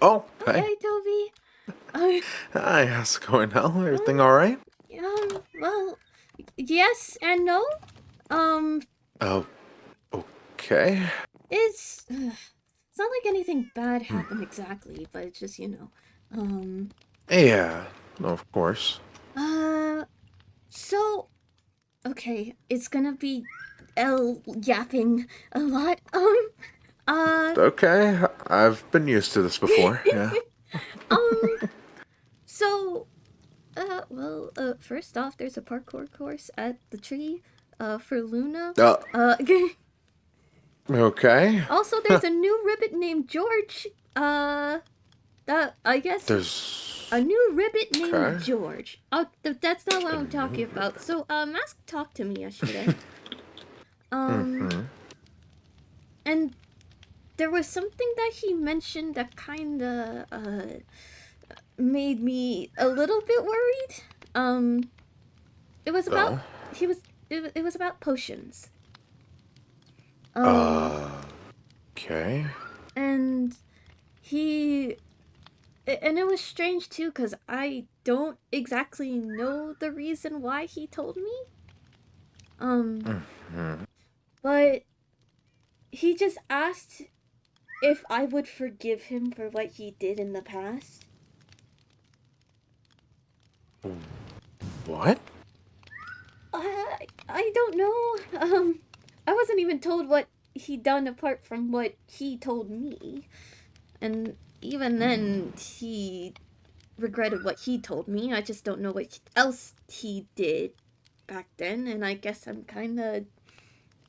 Oh, hey. Hi, Toby. Uh, Hi, how's it going now? um, Everything alright? well, yes and no. Um, Oh, okay. it's not like anything bad Hmm. happened exactly, but it's just, you know. Um, Yeah, of course. uh, so, okay, it's gonna be L yapping a lot. Uh, Okay, I've been used to this before, yeah. um, so, first off, there's a parkour course at the tree, for Luna. Uh, Uh, okay. Also, there's a new ribbit named George. I guess a There's... new ribbit named Okay. George. Oh, that's not what A I'm talking new about. ribbon. So, Mask talked to me yesterday. Um, Mm-hmm. and there was something that he mentioned that kinda, made me a little bit worried. Um, it was about, Oh. it was about potions. Um, Uh... Okay. and he and it was strange too because I don't exactly know the reason why he told me. Um, Mm-hmm. but he just asked if I would forgive him for what he did in the past. What? I don't know. I wasn't even told what he done apart from what he told me, and even then he regretted what he told me. I just don't know what else he did back then, and I guess I'm kind of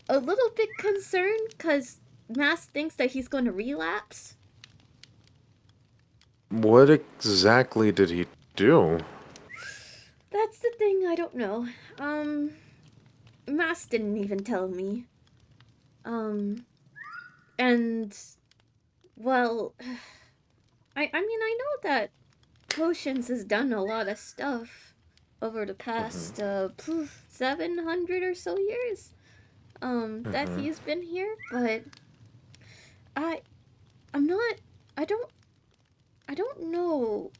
a little bit concerned because Mass thinks that he's going to relapse. What exactly did he do? That's the thing, I don't know. Mass didn't even tell me. Um, and, well, I mean, I know that Potions has done a lot of stuff over the past, Mm-hmm. 700 or so years, that Mm-hmm. he's been here, but I, I'm not, I don't, I don't know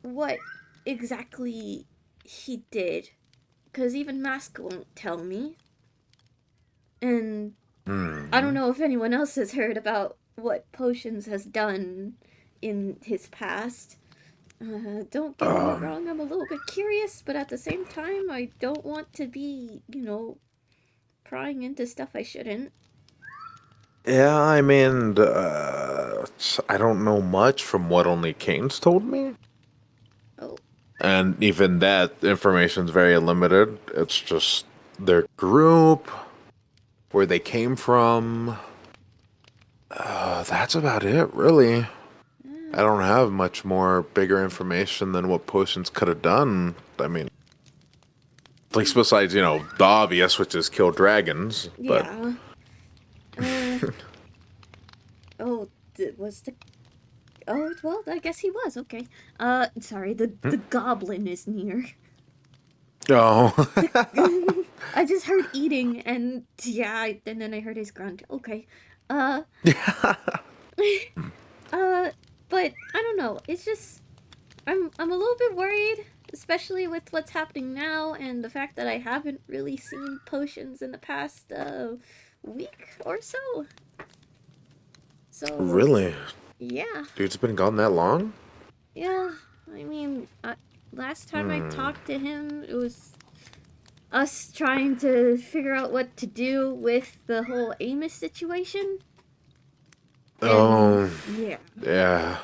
what exactly he did, because even Mask won't tell me. And I don't Mm-hmm. know if anyone else has heard about what Potions has done in his past. Don't get me Um... wrong, I'm a little bit curious, but at the same time, I don't want to be, prying into stuff I shouldn't. Yeah, I mean, I don't know much from what only Kane's told me. Oh, And even that information's very limited. It's just their group, where they came from. That's about it, really. I uh, don't have much more bigger information than what Potions could have done. I mean, like, besides, the obvious, which is kill dragons, but. yeah. Uh, oh, was the. Oh, well, I guess he was, okay. Sorry, Hmm? the goblin is near. Oh. The. I just heard eating, and yeah, and then I heard his grunt. Okay. Uh, uh, but I don't know. It's just I'm a little bit worried, especially with what's happening now and the fact that I haven't really seen Potions in the past week or so. So Really? yeah, Dude's been gone that long? yeah. I mean, last time I Hmm. talked to him, it was us trying to figure out what to do with the whole Amos situation, and Oh, yeah. yeah.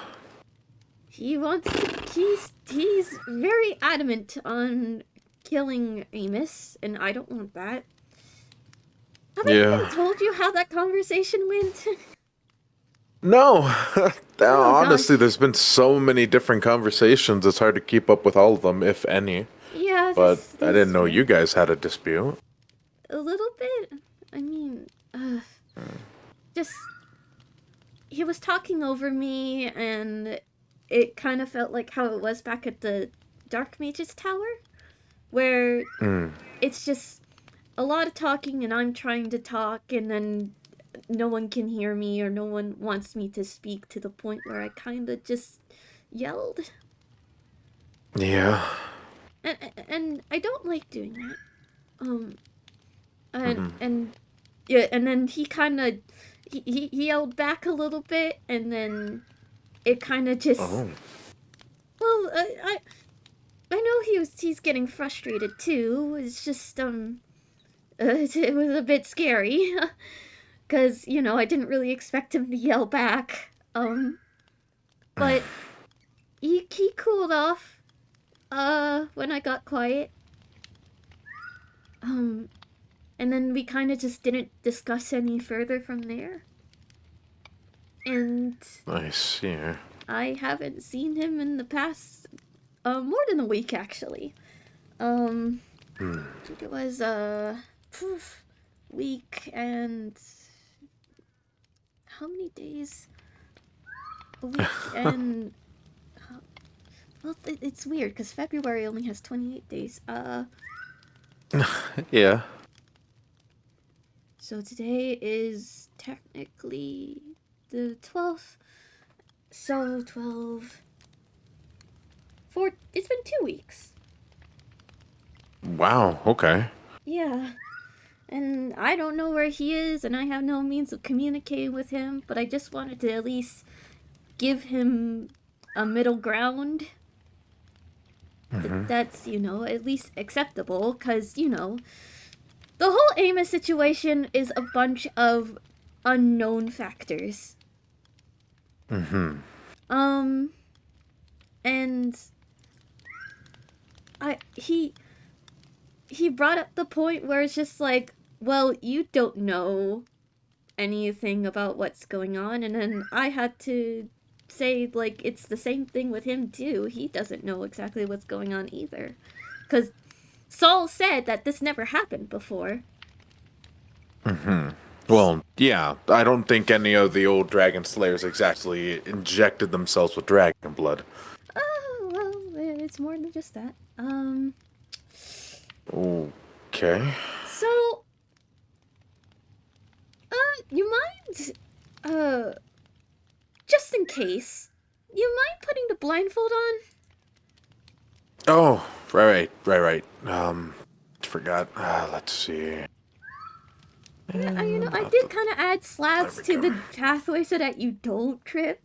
He wants to. He's very adamant on killing Amos, and I don't want that. Have I Yeah. even told you how that conversation went? No, Oh honestly, gosh. there's been so many different conversations. It's hard to keep up with all of them, if any. Yeah, But I didn't that's know fair. you guys had a dispute. A little bit. I mean, just he was talking over me, and it kind of felt like how it was back at the Dark Mages Tower, where Hmm. it's just a lot of talking, and I'm trying to talk, and then no one can hear me or no one wants me to speak, to the point where I kind of just yelled. Yeah. And I don't like doing that. Um, Mm-hmm. and yeah, and then he kind of he yelled back a little bit, and then it kind of just Oh. well, I know he's getting frustrated too. It's just it was a bit scary, because I didn't really expect him to yell back. But he cooled off when I got quiet. Um, and then we kind of just didn't discuss any further from there. And I see. I haven't seen him in the past more than a week, actually. I think it was week and how many days? A week and well, it's weird because February only has 28 days. Yeah. So today is technically the 12th. So 12. It's been 2 weeks. Wow. Okay. Yeah. And I don't know where he is, and I have no means of communicating with him, but I just wanted to at least give him a middle ground. That's, at least acceptable, because, the whole Amos situation is a bunch of unknown factors. Mm-hmm. And he brought up the point where it's just like, well, you don't know anything about what's going on, and then I had to say, like, it's the same thing with him too. He doesn't know exactly what's going on either, because Saul said that this never happened before. Mm-hmm. Well, yeah, I don't think any of the old dragon slayers exactly injected themselves with dragon blood. Oh, well, it's more than just that. Okay. So, you mind, just in case, you mind putting the blindfold on? Oh, right. Forgot. Let's see. Yeah, I did kind of add slabs to the pathway so that you don't trip.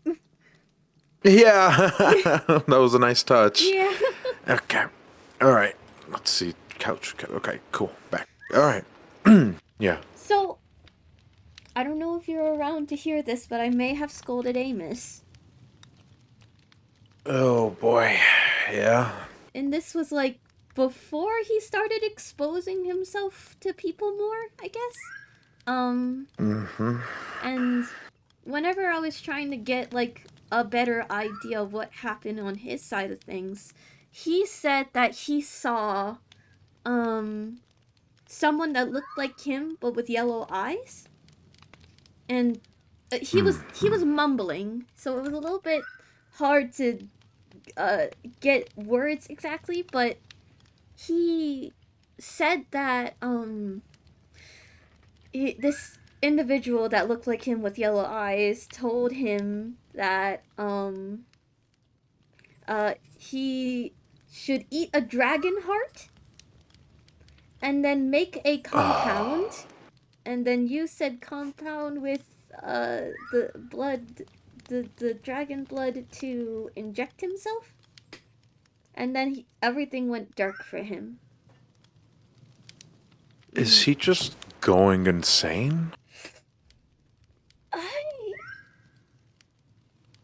Yeah, that was a nice touch. Yeah. Okay. All right. Let's see. Couch. Okay, cool. Back. All right. Yeah. So, I don't know if you're around to hear this, but I may have scolded Amos. Oh, boy. Yeah. And this was like before he started exposing himself to people more, I guess. Mm-hmm. And whenever I was trying to get like a better idea of what happened on his side of things, he said that he saw someone that looked like him but with yellow eyes. And he was mumbling, so it was a little bit hard to get words exactly, but he said that this individual that looked like him with yellow eyes told him that he should eat a dragon heart and then make a compound, and then you said compound with the blood, the dragon blood, to inject himself, and then everything went dark for him. Is he just going insane?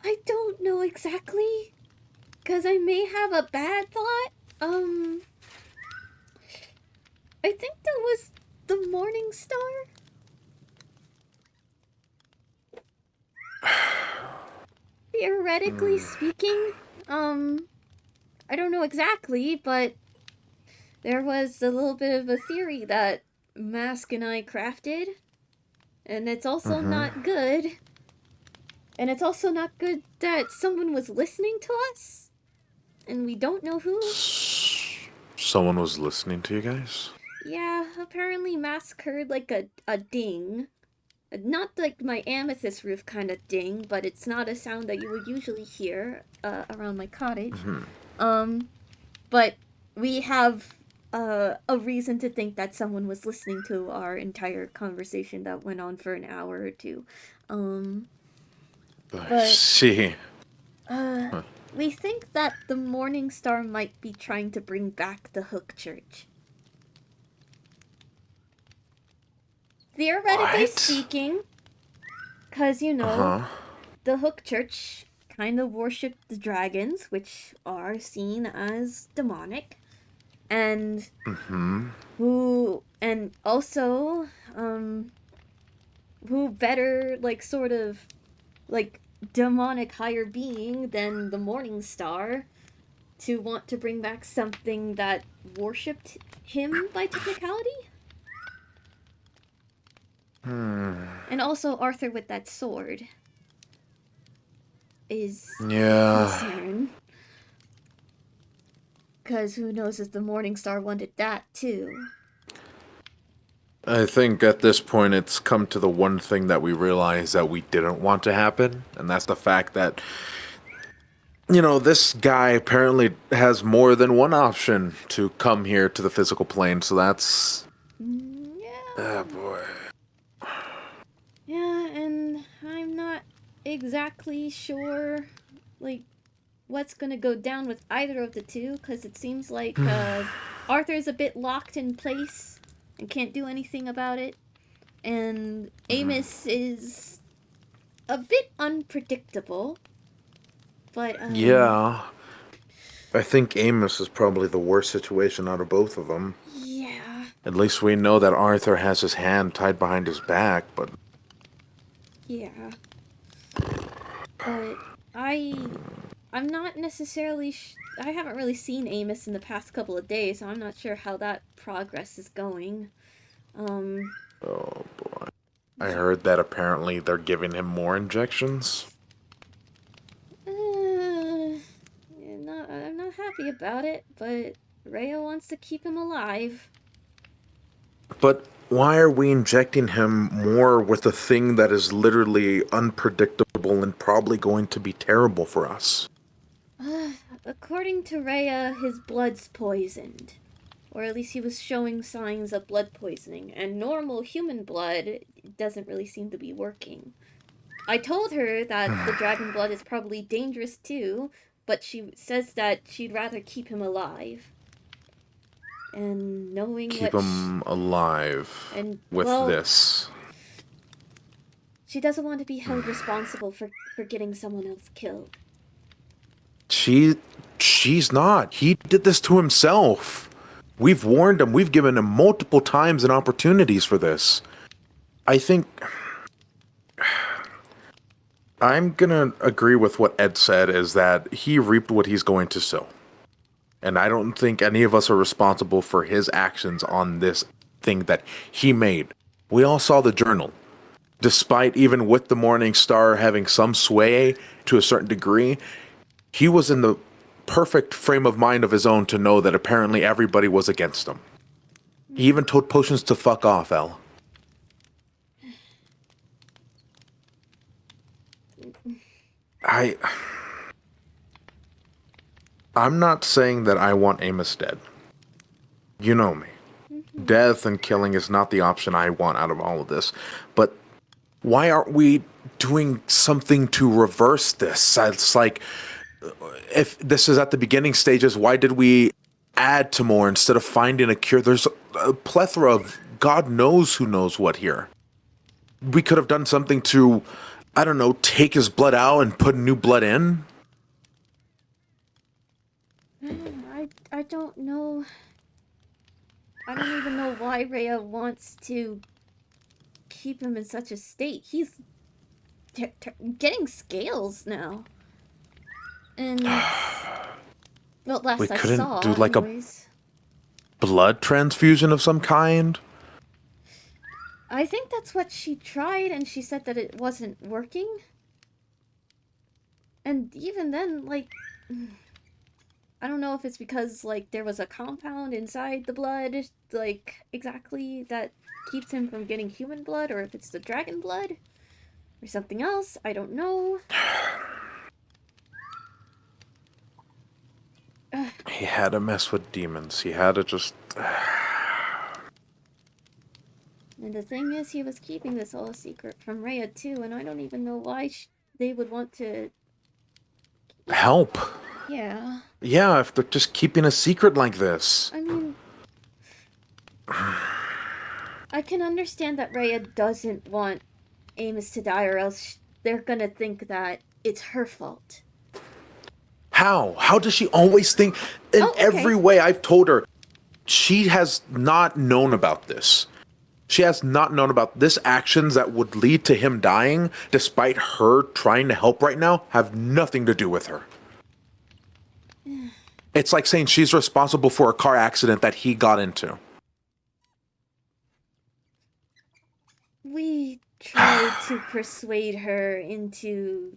I don't know exactly, because I may have a bad thought. I think that was the Morning Star. Theoretically speaking, I don't know exactly, but there was a little bit of a theory that Mask and I crafted, and it's also not good. And it's also not good that someone was listening to us, and we don't know who. Someone was listening to you guys? Yeah, apparently Mask heard like a ding Not like my amethyst roof kind of ding, but it's not a sound that you would usually hear around my cottage. But we have a reason to think that someone was listening to our entire conversation that went on for an hour or two. I see. We think that the Morning Star might be trying to bring back the Hook Church. Theoretically What? speaking, because, you know, the Hook Church kind of worshipped the dragons, which are seen as demonic, and and also, who better, like, sort of, like, demonic higher being than the Morning Star to want to bring back something that worshipped him by technicality? And also Arthur with that sword is a concern. Because who knows if the Morning Star wanted that too. I think at this point it's come to the one thing that we realize that we didn't want to happen, and that's the fact that, you know, this guy apparently has more than one option to come here to the physical plane, so that's... Yeah. Oh, boy. Yeah, and I'm not exactly sure, like, what's gonna go down with either of the two, because it seems like Arthur's a bit locked in place and can't do anything about it, and Amos is a bit unpredictable, but Yeah. I think Amos is probably the worst situation out of both of them. yeah. At least we know that Arthur has his hand tied behind his back, but... Yeah. But I'm not necessarily I haven't really seen Amos in the past couple of days, so I'm not sure how that progress is going. Oh, boy. I heard that apparently they're giving him more injections. I'm not happy about it, but Rhea wants to keep him alive. But why are we injecting him more with a thing that is literally unpredictable and probably going to be terrible for us? According to Rhea, his blood's poisoned. Or at least he was showing signs of blood poisoning, and normal human blood doesn't really seem to be working. I told her that the dragon blood is probably dangerous too, but she says that she'd rather keep him alive. And knowing Keep what him alive and with this. She doesn't want to be held responsible for getting someone else killed. She's not. He did this to himself. We've warned him. We've given him multiple times and opportunities for this. I think... I'm gonna agree with what Ed said, is that he reaped what he's going to sow. And I don't think any of us are responsible for his actions on this thing that he made. We all saw the journal. Despite even with the Morning Star having some sway to a certain degree, he was in the perfect frame of mind of his own to know that apparently everybody was against him. He even told Potions to fuck off, El. I'm not saying that I want Amos dead. You know me. Death and killing is not the option I want out of all of this. But why aren't we doing something to reverse this? It's like, if this is at the beginning stages, why did we add to more instead of finding a cure? There's a plethora of God knows who knows what here. We could have done something to, I don't know, take his blood out and put new blood in. I don't know. I don't even know why Rhea wants to keep him in such a state. He's getting scales now. And, well, last We I couldn't saw, do like anyways. A blood transfusion of some kind? I think that's what she tried, and she said that it wasn't working. And even then, like... I don't know if it's because, like, there was a compound inside the blood, like, exactly, that keeps him from getting human blood, or if it's the dragon blood, or something else. I don't know. He had to mess with demons. He had to just... And the thing is, he was keeping this all a secret from Rhea, too, and I don't even know why they would want to... Help! Yeah. Yeah, if they're just keeping a secret like this. I mean... I can understand that Rhea doesn't want Amos to die, or else they're gonna think that it's her fault. How? How does she always think... In every way I've told her, she has not known about this. She has not known about this actions that would lead to him dying, despite her trying to help right now, have nothing to do with her. It's like saying she's responsible for a car accident that he got into. We tried to persuade her into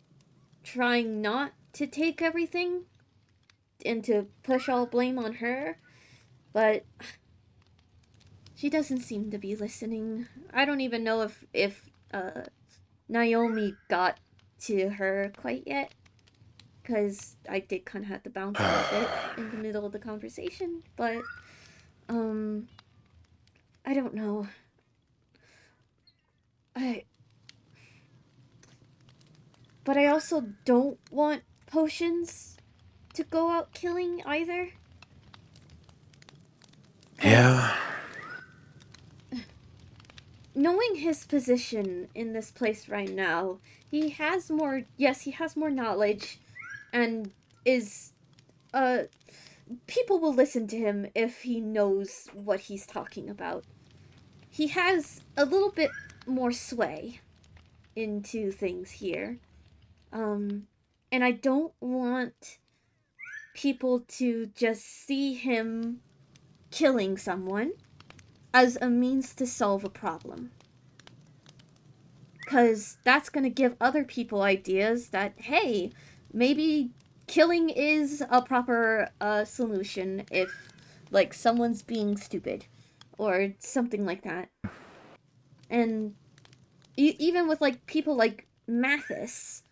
trying not to take everything and to push all blame on her, but she doesn't seem to be listening. I don't even know if Naomi got to her quite yet, because I did kind of have to bounce a little bit in the middle of the conversation, but I don't know. But I also don't want potions to go out killing either. Yeah. Knowing his position in this place right now, he has more knowledge, and is, people will listen to him if he knows what he's talking about. He has a little bit more sway into things here. And I don't want people to just see him killing someone as a means to solve a problem. Because that's going to give other people ideas that, hey, maybe killing is a proper solution if, like, someone's being stupid. Or something like that. And even with, like, people like Mathis,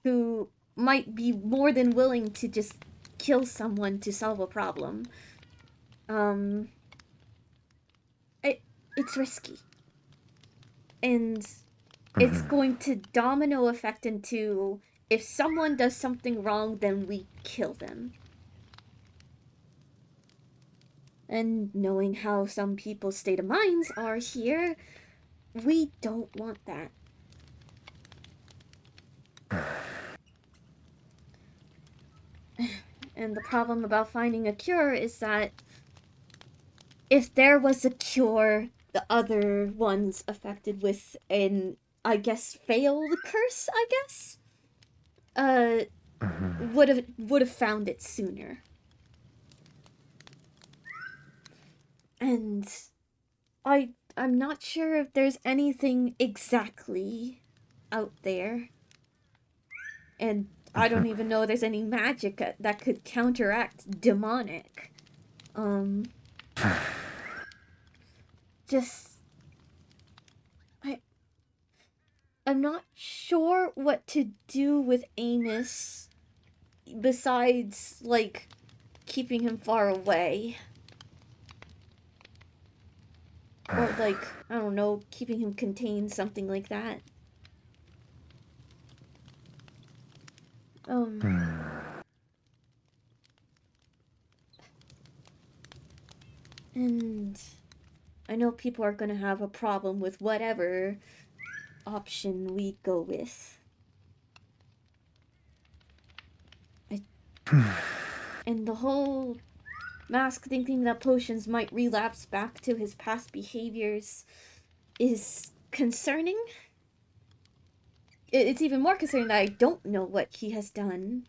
who might be more than willing to just kill someone to solve a problem. It's risky. And it's going to domino effect into, if someone does something wrong, then we kill them. And knowing how some people's state of minds are here, we don't want that. And the problem about finding a cure is that if there was a cure, the other ones affected with an, I guess, failed curse, I guess, would have found it sooner. And I'm not sure if there's anything exactly out there. And I don't even know if there's any magic that could counteract demonic. Just... I'm not sure what to do with Amos besides, like, keeping him far away. Or, like, I don't know, keeping him contained, something like that. And I know people are gonna have a problem with whatever option we go with. And the whole Mask thinking that potions might relapse back to his past behaviors is concerning. It's even more concerning that I don't know what he has done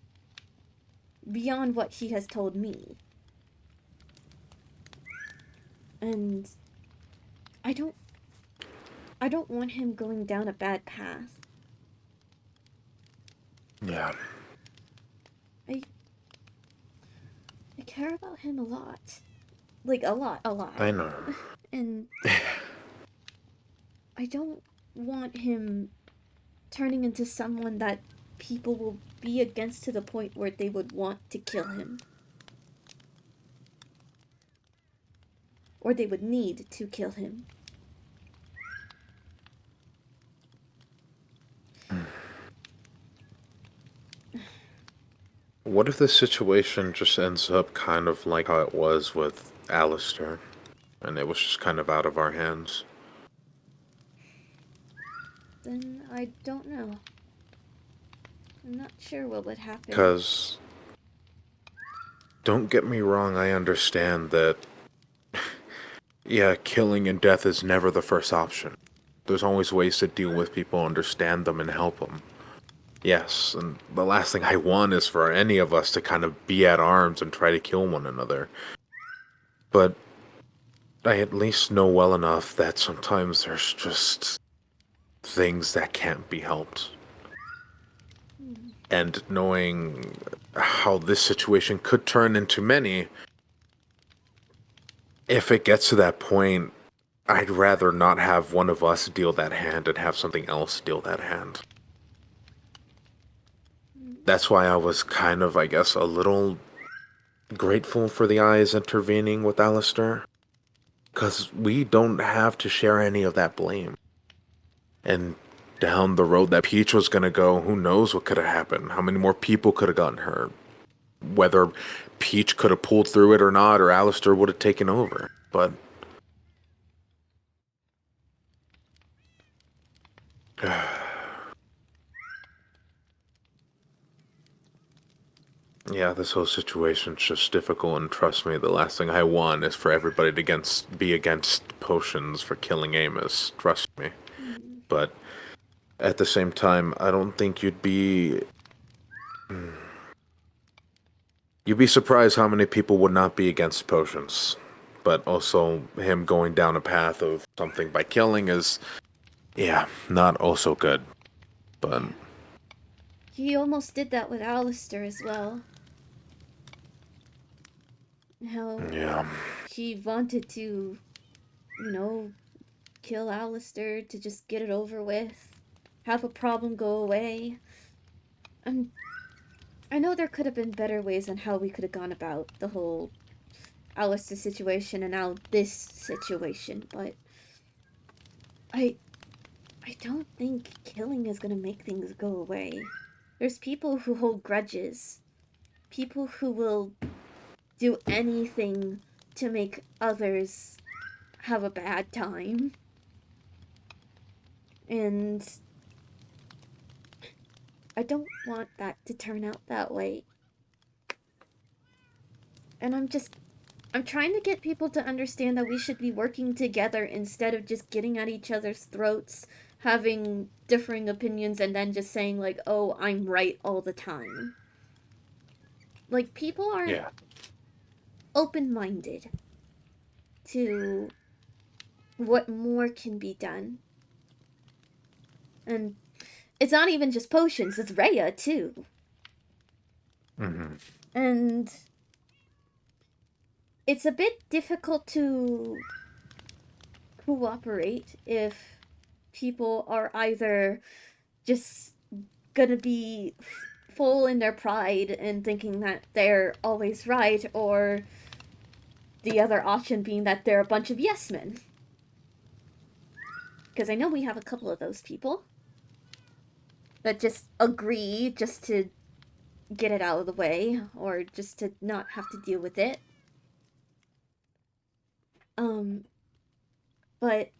beyond what he has told me. And I don't want him going down a bad path. Yeah. care about him a lot. Like, a lot. I know. And I don't want him turning into someone that people will be against to the point where they would want to kill him. Or they would need to kill him. What if this situation just ends up kind of like how it was with Alistair, and it was just kind of out of our hands? Then I don't know. I'm not sure what would happen. Because, don't get me wrong, I understand that, yeah, killing and death is never the first option. There's always ways to deal with people, understand them, and help them. Yes, and the last thing I want is for any of us to kind of be at arms and try to kill one another. But I at least know well enough that sometimes there's just things that can't be helped. And knowing how this situation could turn into many, if it gets to that point, I'd rather not have one of us deal that hand and have something else deal that hand. That's why I was kind of, I guess, a little grateful for the eyes intervening with Alistair. Because we don't have to share any of that blame. And down the road that Peach was going to go, who knows what could have happened? How many more people could have gotten hurt? Whether Peach could have pulled through it or not, or Alistair would have taken over. But yeah, this whole situation's just difficult, and trust me, the last thing I want is for everybody to be against potions for killing Amos. Trust me. But at the same time, I don't think you'd be surprised how many people would not be against potions. But also, him going down a path of something by killing is, yeah, not also good. But he almost did that with Alistair as well. How he wanted to, kill Alistair to just get it over with, have a problem go away. And I know there could have been better ways on how we could have gone about the whole Alistair situation and now this situation, but I don't think killing is gonna make things go away. There's people who hold grudges. People who will do anything to make others have a bad time. And I don't want that to turn out that way. And I'm trying to get people to understand that we should be working together instead of just getting at each other's throats, having differing opinions, and then just saying, like, oh, I'm right all the time. Like, people aren't open-minded to what more can be done. And it's not even just potions, it's Rhea, too. mm-hmm. And it's a bit difficult to cooperate if people are either just gonna be full in their pride and thinking that they're always right, or the other option being that they're a bunch of yes men. Because I know we have a couple of those people that just agree just to get it out of the way, or just to not have to deal with it. But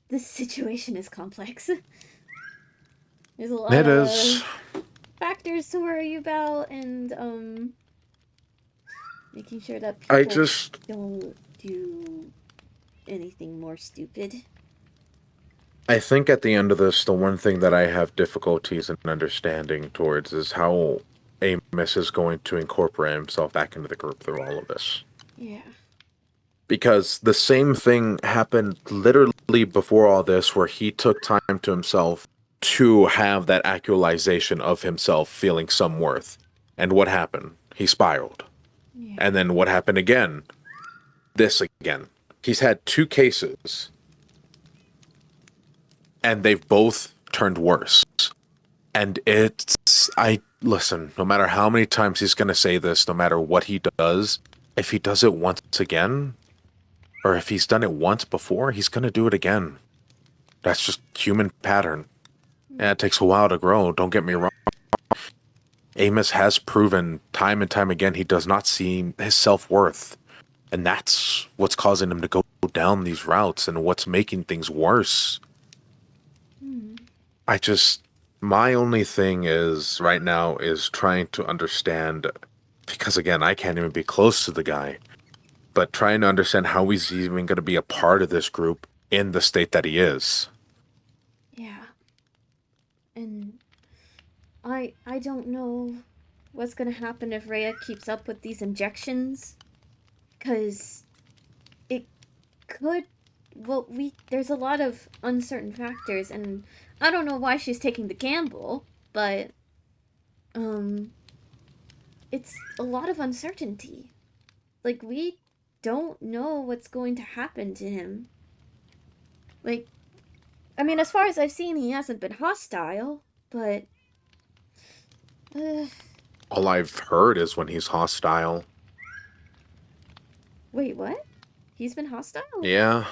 this situation is complex. There's a lot of factors to worry about, and making sure that people don't do anything more stupid. I think at the end of this, the one thing that I have difficulties in understanding towards is how Amos is going to incorporate himself back into the group through all of this. Yeah. Because the same thing happened literally before all this, where he took time to himself to have that actualization of himself feeling some worth. And what happened? He spiraled. Yeah. And then what happened again? This again. He's had 2 cases, and they've both turned worse. And listen, no matter how many times he's going to say this, no matter what he does, if he does it once again, or if he's done it once before, he's going to do it again. That's just human pattern. Yeah, it takes a while to grow, don't get me wrong. Amos has proven time and time again he does not see his self-worth. And that's what's causing him to go down these routes and what's making things worse. My only thing is, right now, is trying to understand, because again, I can't even be close to the guy, but trying to understand how he's even going to be a part of this group in the state that he is. Yeah. And I don't know what's gonna happen if Rhea keeps up with these injections. Cause it could there's a lot of uncertain factors, and I don't know why she's taking the gamble, but it's a lot of uncertainty. Like, we don't know what's going to happen to him. Like, I mean, as far as I've seen, he hasn't been hostile, but All I've heard is when he's hostile. wait, what? He's been hostile? Yeah.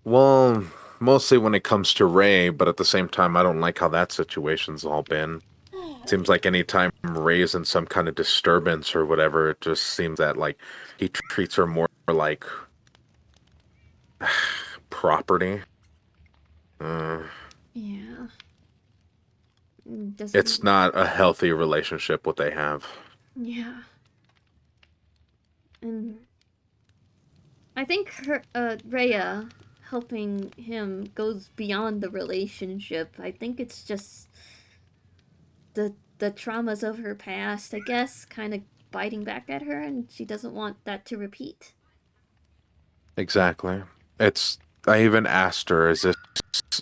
Well, mostly when it comes to Ray, but at the same time, I don't like how that situation's all been. Seems like anytime Ray's in some kind of disturbance or whatever, it just seems that, like, he treats her more like property. Yeah. It's not a healthy relationship what they have. Yeah. And I think Rhea helping him goes beyond the relationship. I think it's just the traumas of her past, I guess, kind of biting back at her, and she doesn't want that to repeat. Exactly. I even asked her, is this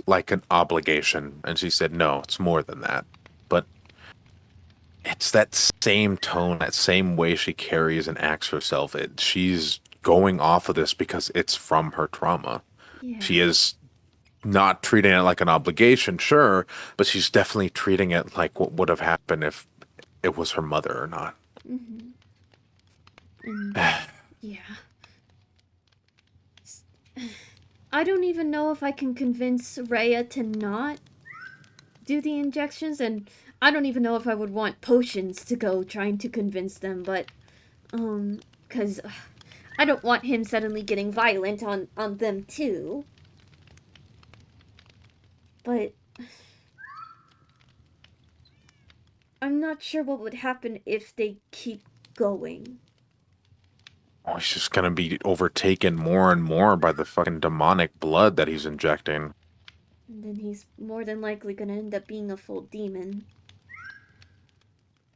like an obligation? And she said, no, it's more than that. But it's that same tone, that same way she carries and acts herself. She's going off of this because it's from her trauma. Yeah. She is not treating it like an obligation, sure, but she's definitely treating it like what would have happened if it was her mother or not. Mm-hmm. And, yeah. I don't even know if I can convince Rhea to not do the injections, and I don't even know if I would want potions to go trying to convince them, but, because I don't want him suddenly getting violent on them too. But I'm not sure what would happen if they keep going. Oh, he's just gonna be overtaken more and more by the fucking demonic blood that he's injecting. And then he's more than likely gonna end up being a full demon.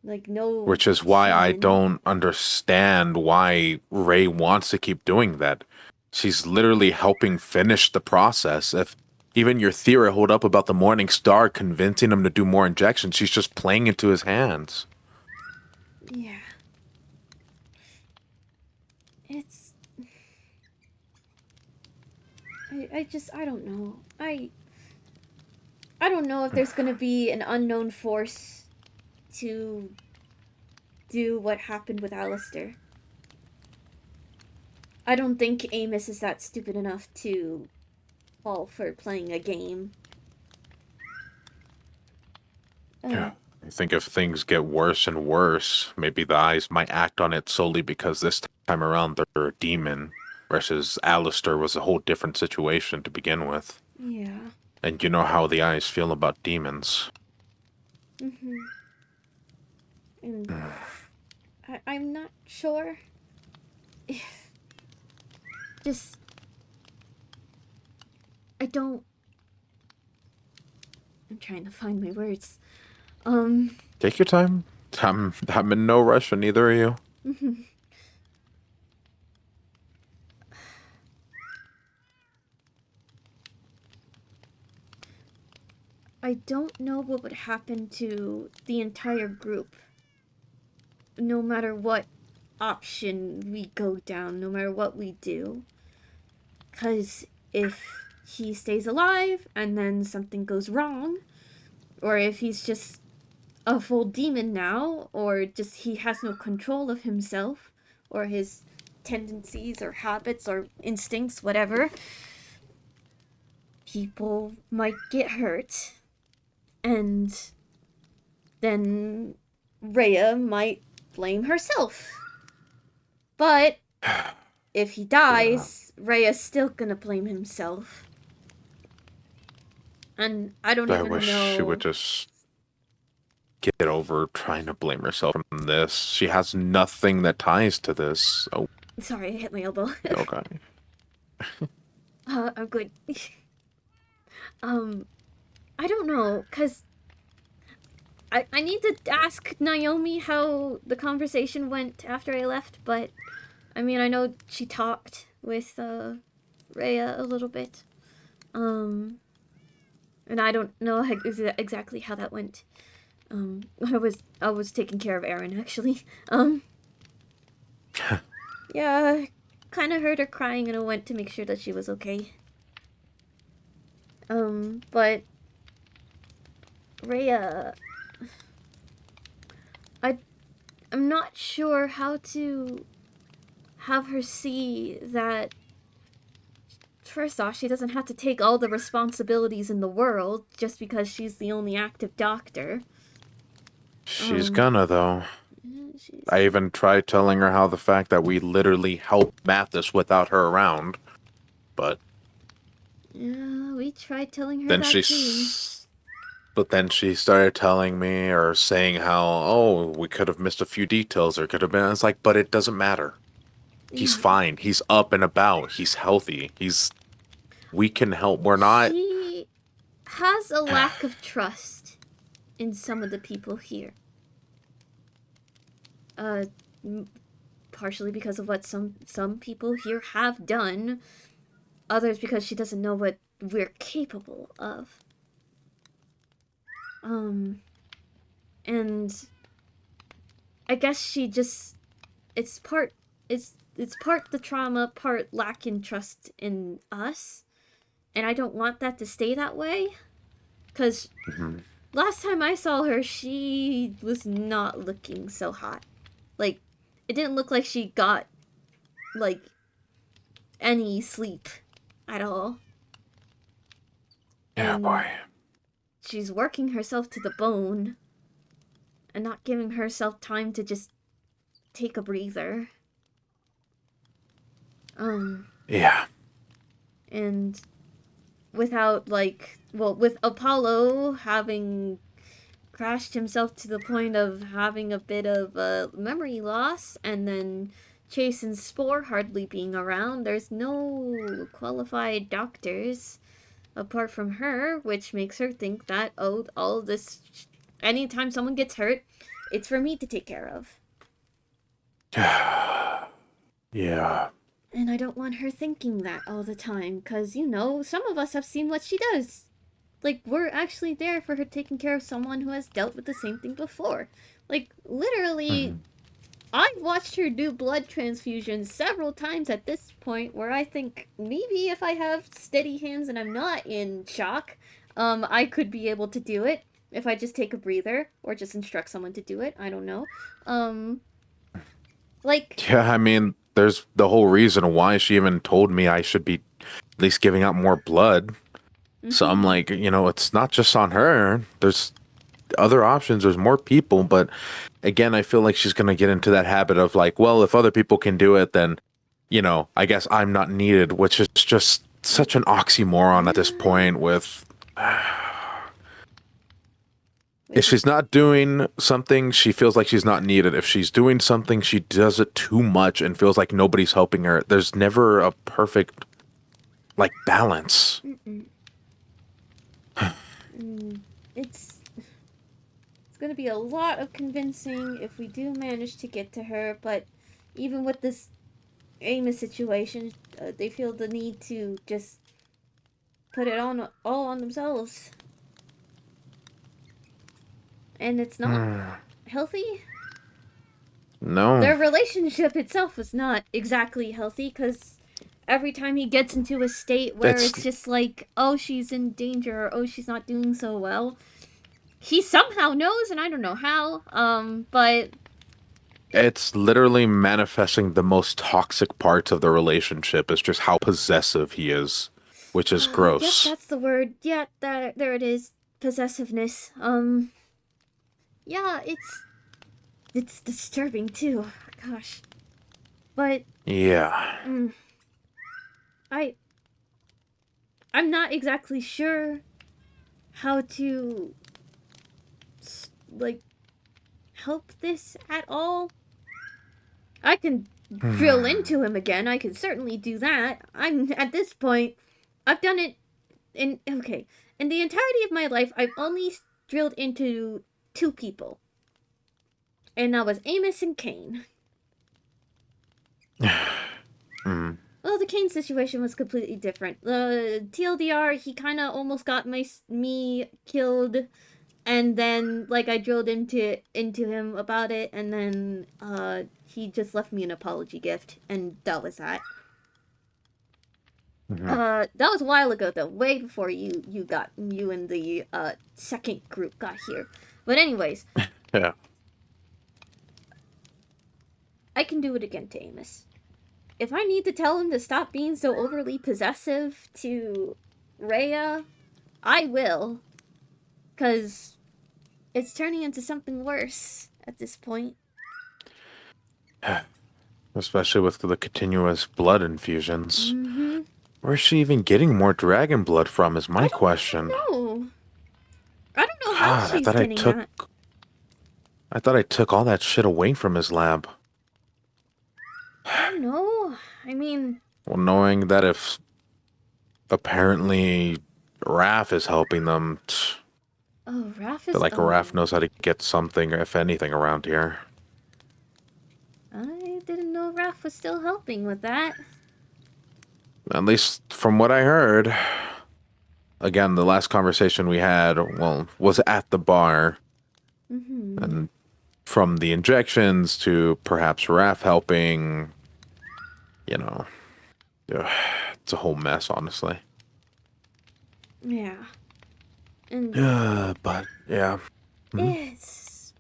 Like, no. Which is why I human. don't understand why Ray wants to keep doing that. She's literally helping finish the process. If even your theory hold up about the Morning Star convincing him to do more injections, she's just playing into his hands. Yeah. It's... I don't know. I don't know if there's gonna be an unknown force to do what happened with Alistair. I don't think Amos is that stupid enough to fall for playing a game. Yeah. I think if things get worse and worse, maybe the eyes might act on it solely because this time around they're a demon, versus Alistair was a whole different situation to begin with. Yeah. And you know how the eyes feel about demons. Mm-hmm. And I'm not sure if... Just... I don't... I'm trying to find my words. Take your time. I'm in no rush, and neither are you. I don't know what would happen to the entire group. No matter what option we go down, no matter what we do. Because if he stays alive and then something goes wrong, or if he's just a full demon now, or just he has no control of himself, or his tendencies or habits or instincts, whatever, people might get hurt. And then Rhea might blame herself. But if he dies, Rhea's still gonna blame himself. And I don't I even wish know. she would just get over trying to blame herself from this. She has nothing that ties to this. Oh, Sorry, I hit my elbow. okay. I'm good. I don't know, cause I need to ask Naomi how the conversation went after I left, but I mean, I know she talked with Rhea a little bit. And I don't know exactly how that went. I was taking care of Erin actually. Yeah, kind of heard her crying and I went to make sure that she was okay. But Rhea, I'm not sure how to have her see that. First off, she doesn't have to take all the responsibilities in the world just because she's the only active doctor. She's gonna, though. She's... I even tried telling her how the fact that we literally helped Mathis without her around, but Yeah, we tried telling her then that too. but then she started telling me or saying how, oh, we could have missed a few details or could have been. It's like, but it doesn't matter. He's fine. He's up and about. He's healthy. We can help. We're not. She has a lack of trust in some of the people here. Partially because of what some people here have done. Others because she doesn't know what we're capable of. And I guess she just it's part the trauma, part lacking trust in us. And I don't want that to stay that way. Cause last time I saw her, she was not looking so hot. Like, it didn't look like she got like any sleep at all. Yeah, And boy. she's working herself to the bone and not giving herself time to just take a breather. Yeah. And without with Apollo having crashed himself to the point of having a bit of memory loss, and then Chase and Spore hardly being around, there's no qualified doctors apart from her, which makes her think that, oh, all this, anytime someone gets hurt, it's for me to take care of. Yeah. And I don't want her thinking that all the time, because, some of us have seen what she does. Like, we're actually there for her taking care of someone who has dealt with the same thing before. Like, literally, I've watched her do blood transfusions several times at this point, where I think maybe if I have steady hands and I'm not in shock, I could be able to do it. If I just take a breather, or just instruct someone to do it, I don't know. Yeah, I mean, there's the whole reason why she even told me I should be at least giving out more blood. So I'm like, it's not just on her. There's other options. There's more people. But again, I feel like she's going to get into that habit of like, well, if other people can do it, then, I guess I'm not needed, which is just such an oxymoron at this point with... If she's not doing something, she feels like she's not needed. If she's doing something, she does it too much and feels like nobody's helping her. There's never a perfect, balance. It's gonna be a lot of convincing if we do manage to get to her, but even with this Amos situation, they feel the need to just put it all on themselves. and it's not healthy. No. Their relationship itself was not exactly healthy, because every time he gets into a state where it's just like, oh, she's in danger, or oh, she's not doing so well, he somehow knows, and I don't know how, but... It's literally manifesting the most toxic parts of the relationship. It's just how possessive he is, which is gross. Yes, that's the word. Yeah, there it is. Possessiveness. Yeah, it's disturbing too. Gosh. But yeah. I'm not exactly sure how to like help this at all. I can drill into him again. I can certainly do that. I'm at this point, I've done it in the entirety of my life, I've only drilled into 2 people. And that was Amos and Kane. Well, the Kane situation was completely different. TLDR, he kind of almost got me killed, and then like I drilled into him about it, and then he just left me an apology gift, and that was that. That was a while ago though, way before you and the second group got here. But anyways, yeah. I can do it again to Amos. If I need to tell him to stop being so overly possessive to Rhea, I will. Because it's turning into something worse at this point. Especially with the continuous blood infusions. Where's she even getting more dragon blood from is my question. I don't know how she's getting that. I thought I took all that shit away from his lab. I don't know. I mean... Well, knowing that if apparently Raph is helping them... Oh, Raph is... like Raph knows how to get something, if anything, around here. I didn't know Raph was still helping with that. At least from what I heard. Again, the last conversation we had, well, was at the bar. And from the injections to perhaps Raph helping, you know, it's a whole mess, honestly. Yeah. And but yeah. It's...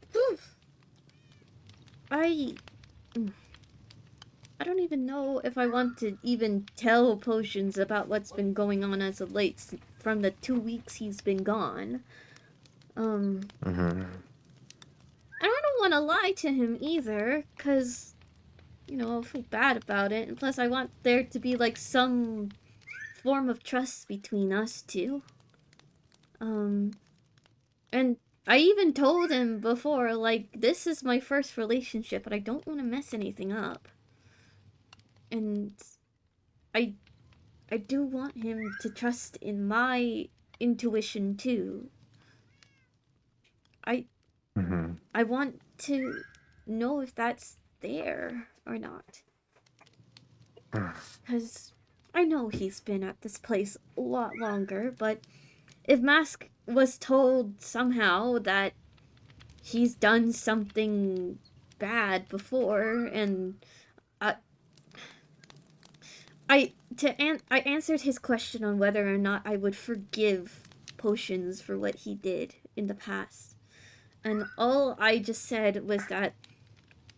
I don't even know if I want to even tell Potions about what's been going on as of late from the 2 weeks he's been gone. I don't want to lie to him either, because, you know, I'll feel bad about it. And plus, I want there to be, like, some form of trust between us two. And I even told him before, like, this is my first relationship, but I don't want to mess anything up. And I do want him to trust in my intuition, too. I want to know if that's there or not. Because I know he's been at this place a lot longer, but if Mask was told somehow that he's done something bad before, and I answered his question on whether or not I would forgive Potions for what he did in the past. And all I just said was that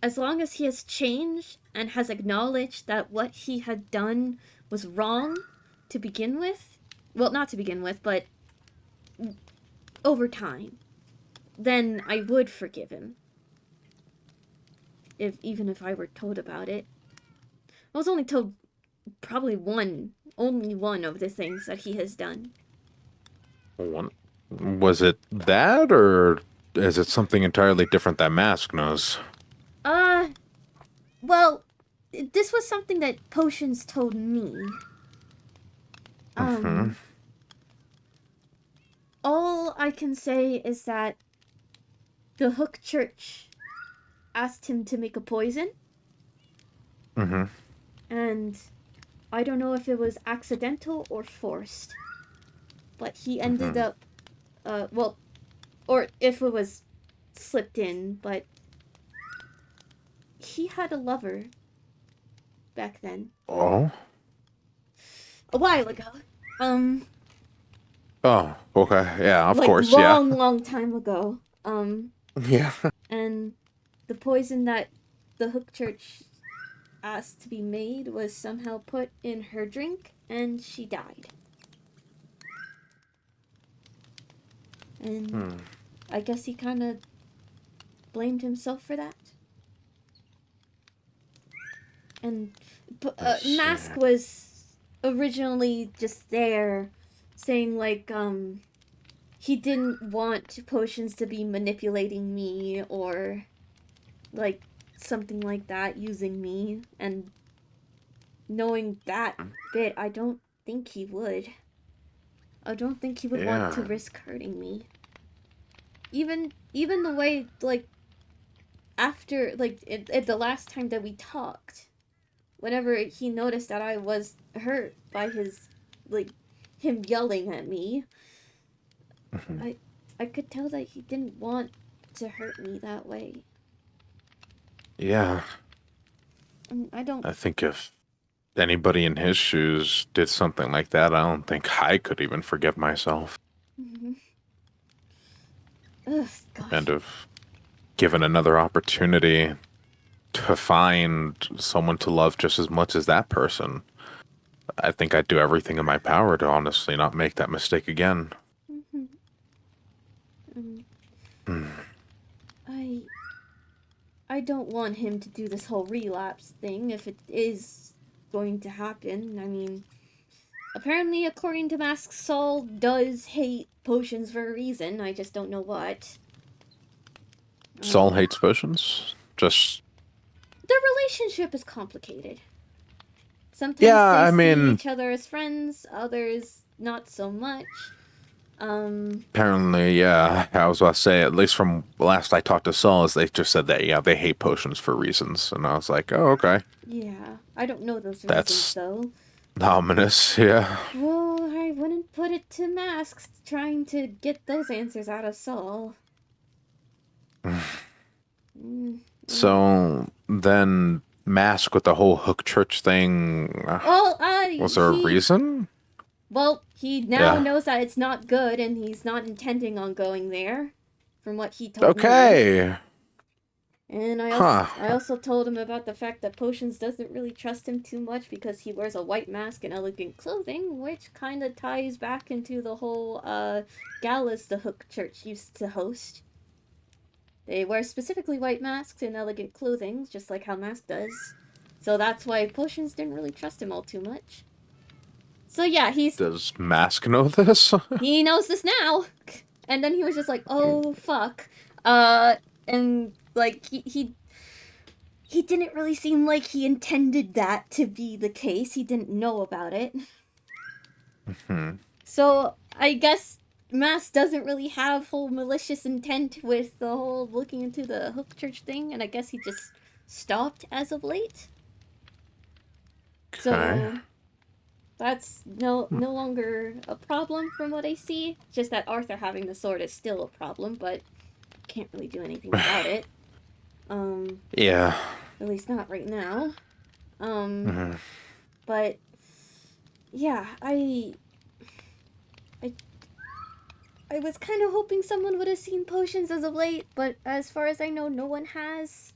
as long as he has changed and has acknowledged that what he had done was wrong to begin with, well, not to begin with, but over time, then I would forgive him. Even if I were told about it. I was only told probably only one of the things that he has done. One? Was it that, or is it something entirely different that Mask knows? Well, this was something that Potions told me. All I can say is that the Hook Church asked him to make a poison. And I don't know if it was accidental or forced. But he ended up, or if it was slipped in, but he had a lover back then. Oh? A while ago. Oh, okay. Yeah, of Like course, yeah. long time ago. Yeah. And the poison that the Hook Church asked to be made was somehow put in her drink, and she died. And I guess he kind of blamed himself for that. And Mask was originally just there saying, like, he didn't want potions to be manipulating me or, like, something like that, using me. And knowing that bit, I don't think he would. I don't think he would want to Yeah. risk hurting me. Even the way, like, after, like, at the last time that we talked, whenever he noticed that I was hurt by his, like, him yelling at me, I could tell that he didn't want to hurt me that way. Yeah. I don't... I think if anybody in his shoes did something like that, I don't think I could even forgive myself. Ugh, gosh. And if given another opportunity to find someone to love just as much as that person, I think I'd do everything in my power to honestly not make that mistake again. I don't want him to do this whole relapse thing if it is going to happen. I mean, apparently, according to Mask, Saul does hate potions for a reason. I just don't know what. Saul hates potions? Just... Their relationship is complicated. Sometimes Yeah, they see mean... each other as friends, others not so much. Apparently, yeah. I was about to say, at least from last I talked to Saul, is they just said that, yeah, they hate potions for reasons. And I was like, oh, okay. Yeah, I don't know those reasons, That's though. ominous, yeah. Well, I wouldn't put it to Masks trying to get those answers out of Saul. So, then Mask with the whole Hook Church thing, Well, was there a reason? Well, he now knows that it's not good, and he's not intending on going there, from what he told me. Okay. And I also told him about the fact that Potions doesn't really trust him too much because he wears a white mask and elegant clothing, which kind of ties back into the whole galas the Hook Church used to host. They wear specifically white masks and elegant clothing, just like how Mask does. So that's why Potions didn't really trust him all too much. So yeah, Does Mask know this? He knows this now. And then he was just like, oh, fuck. And, like, he didn't really seem like he intended that to be the case. He didn't know about it. So, I guess Mask doesn't really have whole malicious intent with the whole looking into the Hook Church thing, and I guess he just stopped as of late. Okay. So, that's no longer a problem from what I see. Just that Arthur having the sword is still a problem, but can't really do anything about it. Yeah. At least not right now. But yeah, I was kind of hoping someone would have seen Potions as of late, but as far as I know, no one has.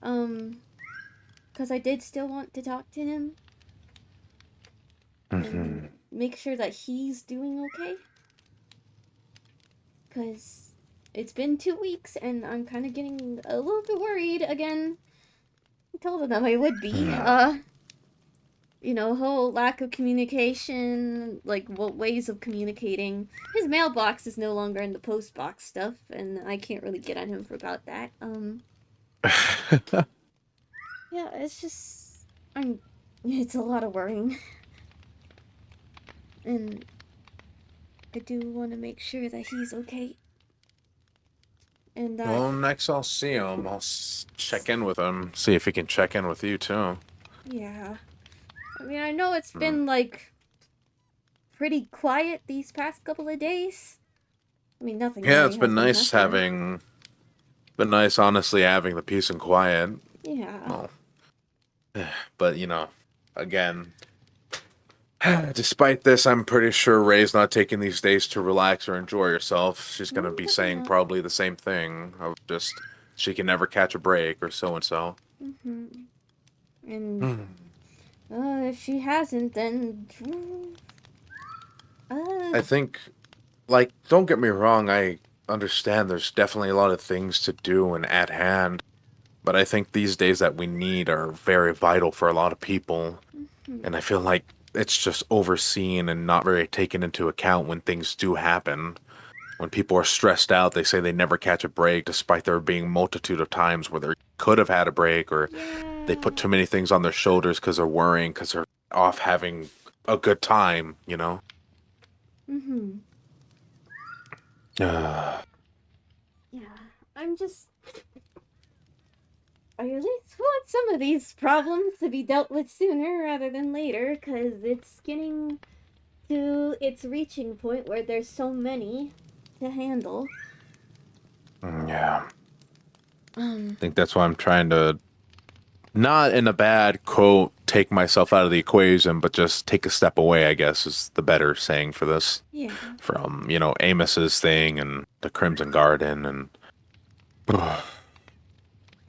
Because I did still want to talk to him. And make sure that he's doing okay. Because it's been 2 weeks and I'm kind of getting a little bit worried again. I told them I would be. You know, whole lack of communication, like what ways of communicating. His mailbox is no longer in the post box stuff, and I can't really get on him for about that. Yeah, it's just it's a lot of worrying. And I do want to make sure that he's okay. And well, next I'll see him, I'll check in with him, see if he can check in with you too. Yeah. I mean, I know it's been, like, pretty quiet these past couple of days. I mean, nothing Yeah, really it's been has nice happening. been nice, honestly, having the peace and quiet. Yeah. Well, but again, despite this, I'm pretty sure Ray's not taking these days to relax or enjoy herself. She's gonna be Probably saying not. probably the same thing of just she can never catch a break or so and so. And if she hasn't, then I think, like, don't get me wrong, I understand there's definitely a lot of things to do and at hand, but I think these days that we need are very vital for a lot of people, and I feel like it's just overseen and not very taken into account when things do happen. When people are stressed out, they say they never catch a break, despite there being multitude of times where they could have had a break, or they yeah. put too many things on their shoulders because they're worrying, because they're off having a good time, you know? Uh, Yeah. I'm just. I at least want some of these problems to be dealt with sooner rather than later, because it's getting to its reaching point where there's so many to handle. yeah. I Um, think that's why I'm trying to, not in a bad quote, take myself out of the equation, but just take a step away, I guess, is the better saying for this. yeah. From, Amos's thing and the Crimson Garden and.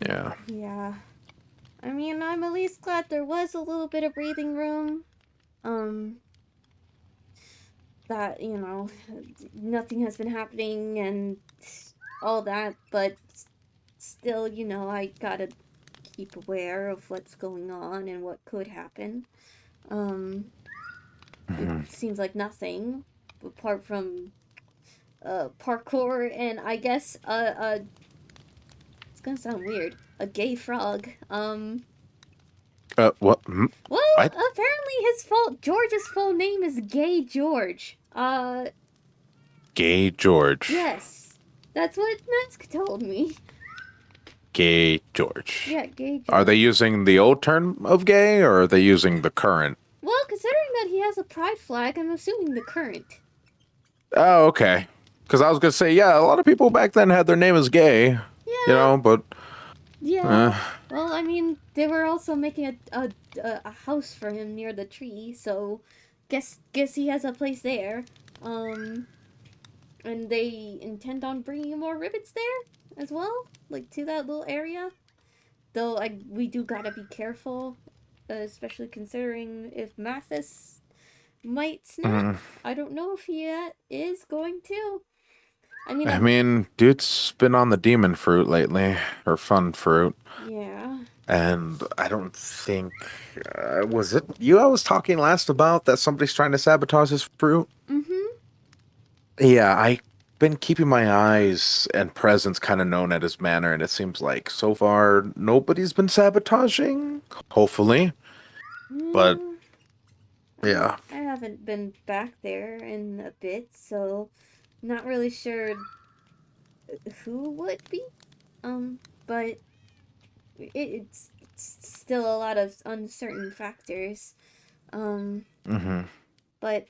Yeah. Yeah. I mean, I'm at least glad there was a little bit of breathing room. Um, that, nothing has been happening and all that, but still, I gotta keep aware of what's going on and what could happen. Um, it Hmm. seems like nothing apart from parkour and I guess it's gonna sound weird, a gay frog. What? Well, I apparently George's full name is Gay George. Gay George. Yes, that's what Nesk told me. Gay George. Yeah, Gay Are they George. using the old term of gay, or are they using the current? Well, considering that he has a pride flag, I'm assuming the current. Oh, okay. Because I was gonna say, yeah, a lot of people back then had their name as gay, Yeah, but yeah. uh, Well, I mean, they were also making a house for him near the tree, so guess he has a place there. Um, and they intend on bringing more ribbits there as well, like to that little area. Though we do gotta be careful, especially considering if Mathis might snap. mm, I don't know if he is going to. I mean, I mean, dude's been on the demon fruit lately, or fun fruit, yeah. and I don't think was it you I was talking last about that somebody's trying to sabotage his fruit. Mm-hmm. Yeah, I've been keeping my eyes and presence kind of known at his manner, and it seems like so far nobody's been sabotaging. Hopefully, but Mm, yeah. I haven't been back there in a bit, so not really sure who would be. But it's still a lot of uncertain factors. Um, Hmm. but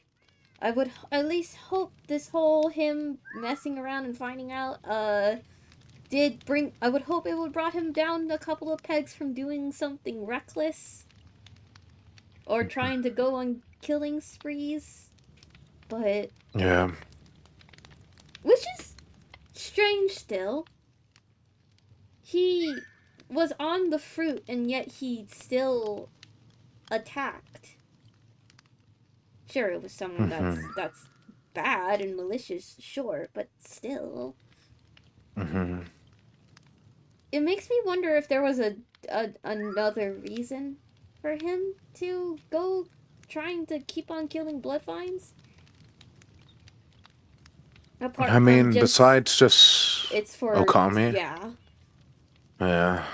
I would at least hope this whole him messing around and finding out did bring. I would hope it would brought him down a couple of pegs from doing something reckless or trying to go on killing sprees. But Yeah. which is strange still. He was on the fruit and yet he still attacked. Sure, it was someone Hmm. that's bad and malicious, sure, but still. Hmm. It makes me wonder if there was another reason for him to go trying to keep on killing bloodvines. I Apart from mean, just besides just it's for Okami, yeah. yeah.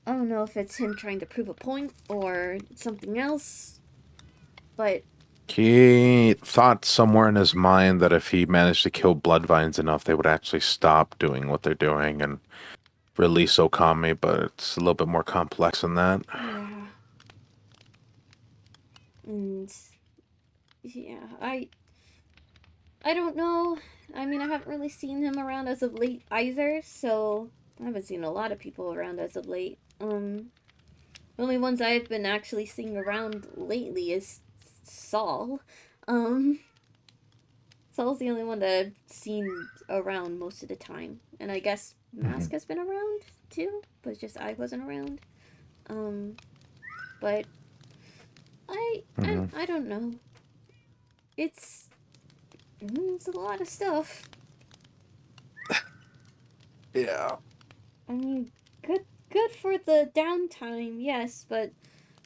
I don't know if it's him trying to prove a point or something else, but He thought somewhere in his mind that if he managed to kill Bloodvines enough, they would actually stop doing what they're doing and release Okami, but it's a little bit more complex than that. yeah. And yeah, I don't know. I mean, I haven't really seen him around as of late either, so I haven't seen a lot of people around as of late. The only ones I've been actually seeing around lately is Saul. Um, Saul's the only one that I've seen around most of the time. And I guess Mask has been around too, but just I wasn't around. But I don't know. It's a lot of stuff. Yeah. I mean, good for the downtime, yes, but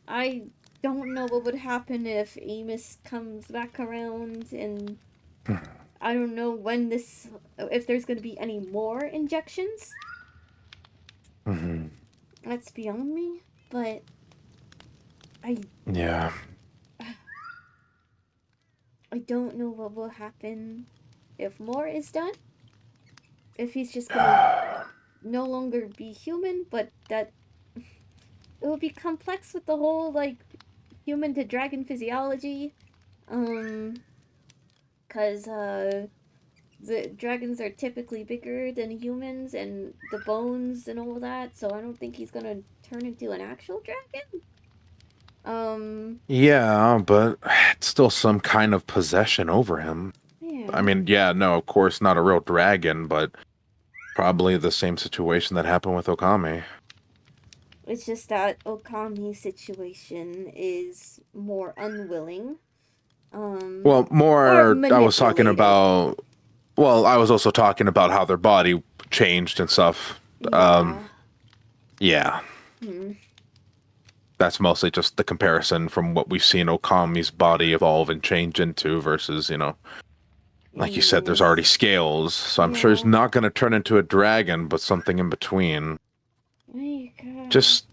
I don't know what would happen if Amos comes back around, and I don't know if there's going to be any more injections. That's beyond me, but Yeah. I don't know what will happen if more is done. If he's just gonna no longer be human, but that it will be complex with the whole like human to dragon physiology. Cause the dragons are typically bigger than humans and the bones and all that, so I don't think he's gonna turn into an actual dragon. Yeah, but it's still some kind of possession over him. Yeah. I mean, yeah, no, of course not a real dragon, but probably the same situation that happened with Okami. It's just that Okami's situation is more unwilling. Well, Or more I was talking manipulated. about. Well, I was also talking about how their body changed and stuff. Yeah. Yeah, Hmm. that's mostly just the comparison from what we've seen Okami's body evolve and change into versus, like you said, there's already Amos. scales, so I'm sure he's Yeah. not going to turn into a dragon, but something in between. Oh my god. Just,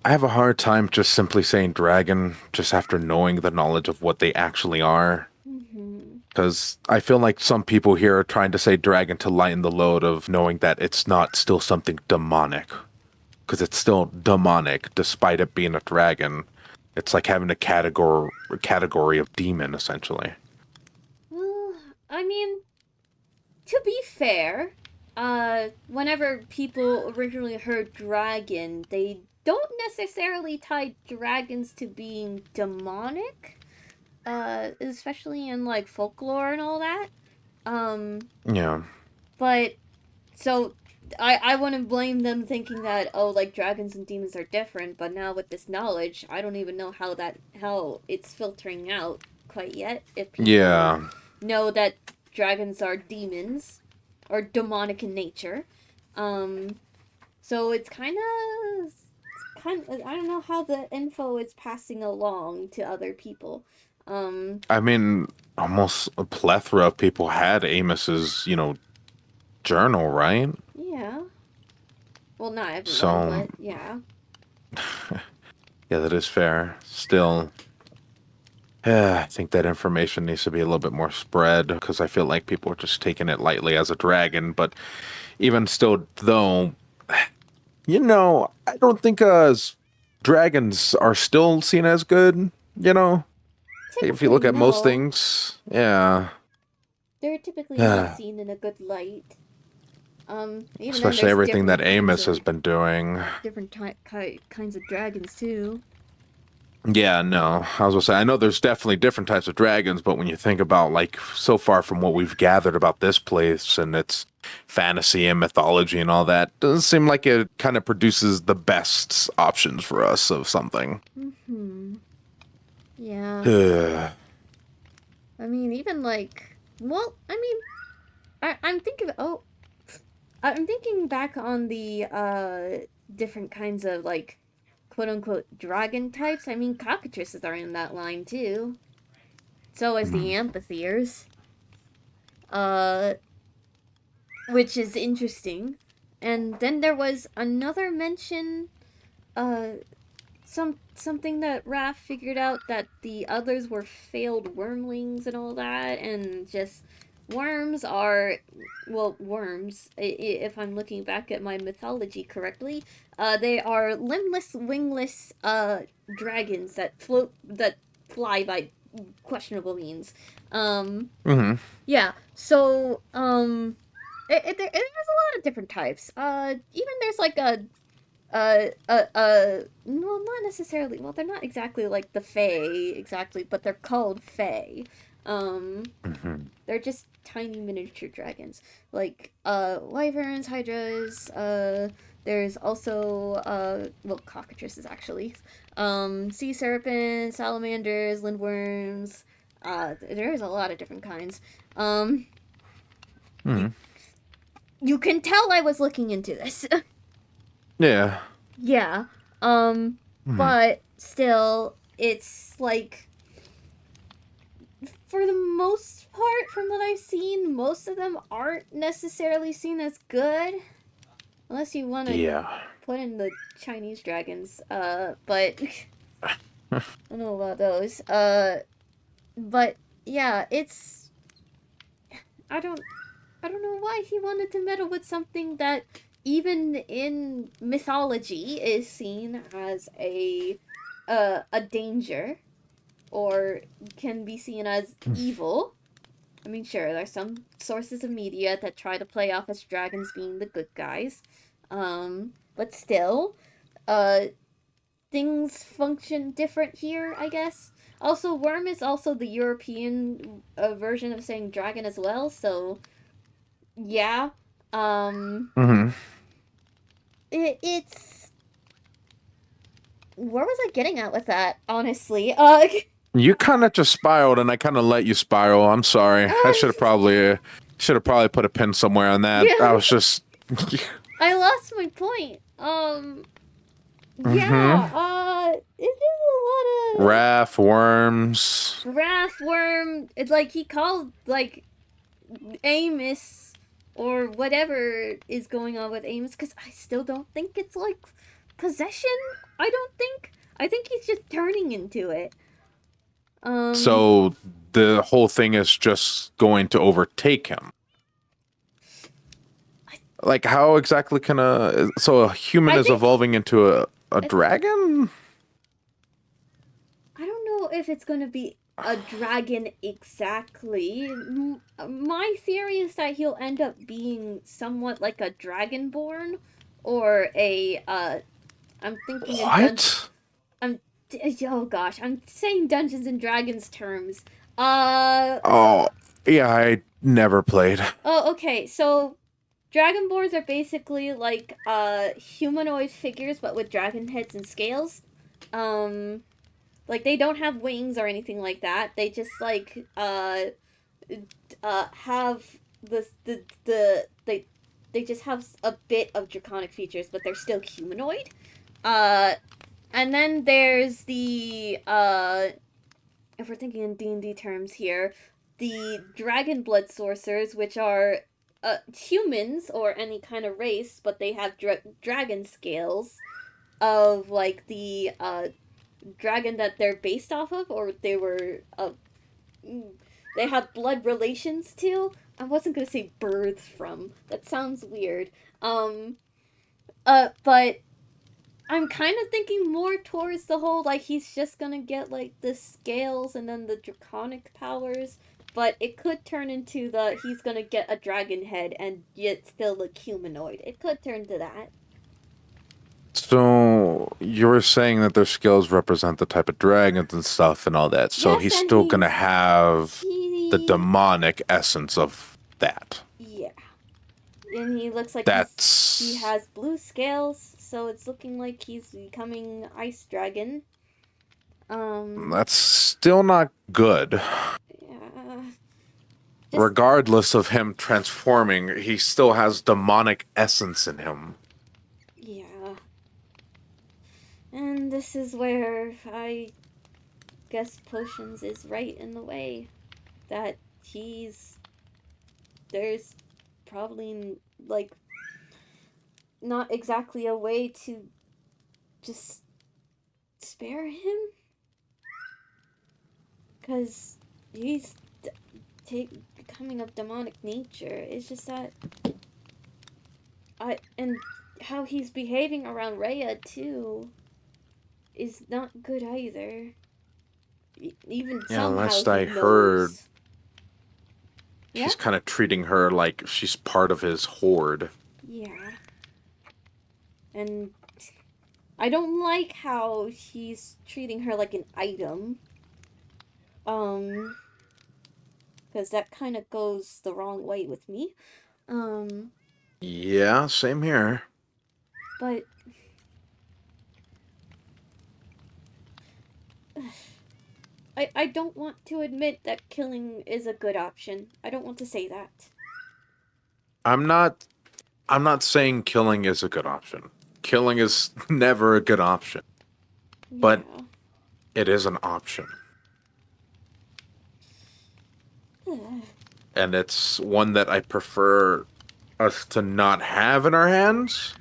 I have a hard time just simply saying dragon just after knowing the knowledge of what they actually are. Mm-hmm. Because I feel like some people here are trying to say dragon to lighten the load of knowing that it's not still something demonic. Because it's still demonic, despite it being a dragon. It's like having a category of demon, essentially. Well, I mean, to be fair, whenever people originally heard dragon, they don't necessarily tie dragons to being demonic. Especially in like folklore and all that. Yeah. But so I wouldn't blame them thinking that like dragons and demons are different, but now with this knowledge, I don't even know how it's filtering out quite yet if people Yeah. know that dragons are demons or demonic in nature. Um so it's kind of I don't know how the info is passing along to other people. Um I mean, almost a plethora of people had Amos's, journal, right? yeah. Well, not everyone, So, but yeah. yeah, that is fair. Still, yeah, I think that information needs to be a little bit more spread because I feel like people are just taking it lightly as a dragon. But even still, though, I don't think dragons are still seen as good, If you Typically, look at most no. things, yeah. They're typically not Yeah. seen in a good light. Even then, Especially there's everything that Amos has been doing. different kinds of dragons too. Yeah, no. I was gonna say, I know there's definitely different types of dragons, but when you think about, like, so far from what we've gathered about this place and its fantasy and mythology and all that, doesn't seem like it kind of produces the best options for us of something. Hmm. Yeah. Yeah. I mean, even like, well, I mean, I'm thinking. Oh, I'm thinking back on the different kinds of like quote unquote dragon types. I mean, cockatrices are in that line too. So is the amphitheres. Uh, which is interesting. And then there was another mention, uh, something that Raph figured out that the others were failed wormlings and all that, and just worms are, well, worms. If I'm looking back at my mythology correctly, they are limbless, wingless, dragons that fly by questionable means. Mm-hmm. Yeah. So there's a lot of different types. Even there's like no, not necessarily. Well, they're not exactly like the Fae exactly, but they're called Fae. Um, Mm-hmm. they're just tiny miniature dragons, like wyverns, hydras. There's also well, cockatrices actually. Sea serpents, salamanders, lindworms. There's a lot of different kinds. Um, you Mm-hmm. you can tell I was looking into this. Yeah. Yeah. Mm-hmm. But still, it's like, for the most part, from what I've seen, most of them aren't necessarily seen as good. Unless you want to Yeah. put in the Chinese dragons. But I don't know about those. But yeah, it's, I don't, I don't know why he wanted to meddle with something that even in mythology is seen as a danger, or can be seen as evil. I mean, sure, there's some sources of media that try to play off as dragons being the good guys. But still, uh, things function different here, I guess. Also, worm is also the European version of saying dragon as well, so yeah. Um, Mm-hmm. it's, where was I getting at with that? Honestly, You kind of just spiraled, and I kind of let you spiral. I'm sorry. I should have probably put a pin somewhere on that. yeah, I was just. I lost my point. Yeah, Mm-hmm. it's just a lot of Wrath, worms. wrath worm. It's like he called like Amos or whatever is going on with Amos, because I still don't think it's like possession. I don't think. I think he's just turning into it. Um, So the whole thing is just going to overtake him. I, Like, how exactly can a so a human I is think evolving into a I, dragon? I don't know if it's gonna be a dragon exactly. My theory is that he'll end up being somewhat like a dragonborn, or a I'm thinking in What? I'm oh gosh, I'm saying Dungeons and Dragons terms. Uh Oh, yeah, I never played. oh, okay. So dragonborns are basically like humanoid figures but with dragon heads and scales. Um like they don't have wings or anything like that. They just like have they just have a bit of draconic features, but they're still humanoid. Uh and then there's the if we're thinking in D&D terms here, the dragon blood sorcerers, which are humans or any kind of race, but they have dragon scales of like the dragon that they're based off of, or they were they have blood relations to. I wasn't gonna say birth from. That sounds weird. Um, but I'm kind of thinking more towards the whole like he's just gonna get like the scales and then the draconic powers, but it could turn into the he's gonna get a dragon head and yet still look humanoid. It could turn to that. So you're saying that their skills represent the type of dragons and stuff and all that. So Yes, he's and still gonna have the he demonic essence of that. yeah, and he looks like he That's has blue scales, so it's looking like he's becoming ice dragon. Um, that's still not good. yeah, just Regardless of him transforming, he still has demonic essence in him. yeah. And this is where I guess Potions is right in the way. That there's probably, like, not exactly a way to just spare him. Because he's becoming of demonic nature. It's just that. And how he's behaving around Rhea, too, is not good either. even Yeah, somehow last he I heard, knows. Yeah? he's kind of treating her like she's part of his horde. Yeah. And I don't like how he's treating her like an item. Because that kind of goes the wrong way with me. Um, Yeah, same here. but I don't want to admit that killing is a good option. I don't want to say that. I'm not I'm not saying killing is a good option. Killing is never a good option, but Yeah. it is an option. And it's one that I prefer us to not have in our hands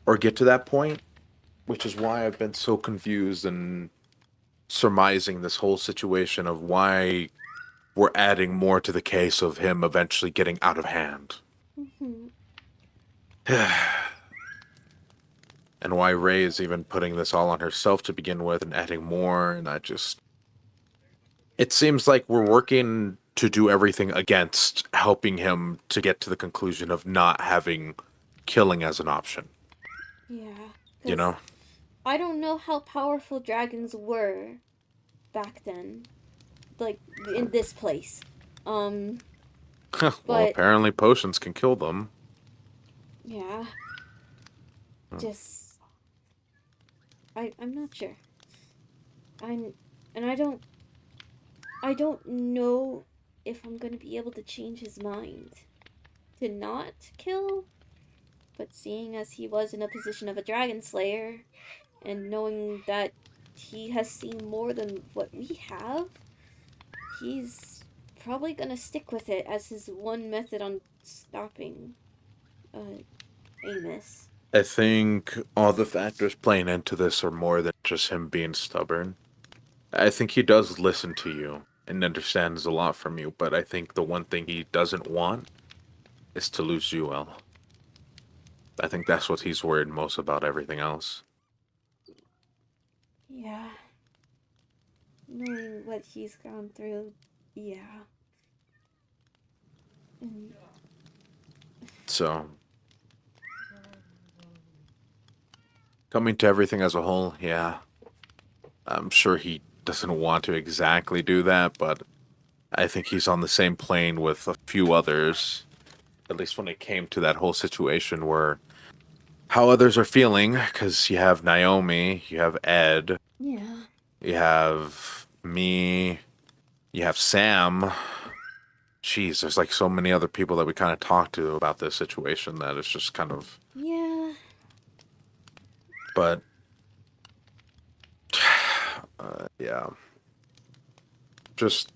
or get to that point, which is why I've been so confused and surmising this whole situation of why we're adding more to the case of him eventually getting out of hand. Mhm. And why Ray is even putting this all on herself to begin with and adding more, and I just... It seems like we're working to do everything against helping him to get to the conclusion of not having killing as an option. Yeah. You Because know? I don't know how powerful dragons were back then. Like, in this place. Um, Well, but, apparently potions can kill them. yeah. Just... I'm not sure. I'm... And I don't know if I'm gonna be able to change his mind to not kill, but seeing as he was in a position of a dragon slayer, and knowing that he has seen more than what we have, he's probably gonna stick with it as his one method on stopping Amos. I think all the factors playing into this are more than just him being stubborn. I think he does listen to you and understands a lot from you, but I think the one thing he doesn't want is to lose Joel. I think that's what he's worried most about everything else. Yeah, knowing what he's gone through, yeah. And So, coming to everything as a whole, yeah, I'm sure he doesn't want to exactly do that, but I think he's on the same plane with a few others, at least when it came to that whole situation where how others are feeling, because you have Naomi, you have Ed, yeah, you have me, you have Sam. Jeez, there's like so many other people that we kind of talked to about this situation that it's just kind of. yeah, But, yeah. Just,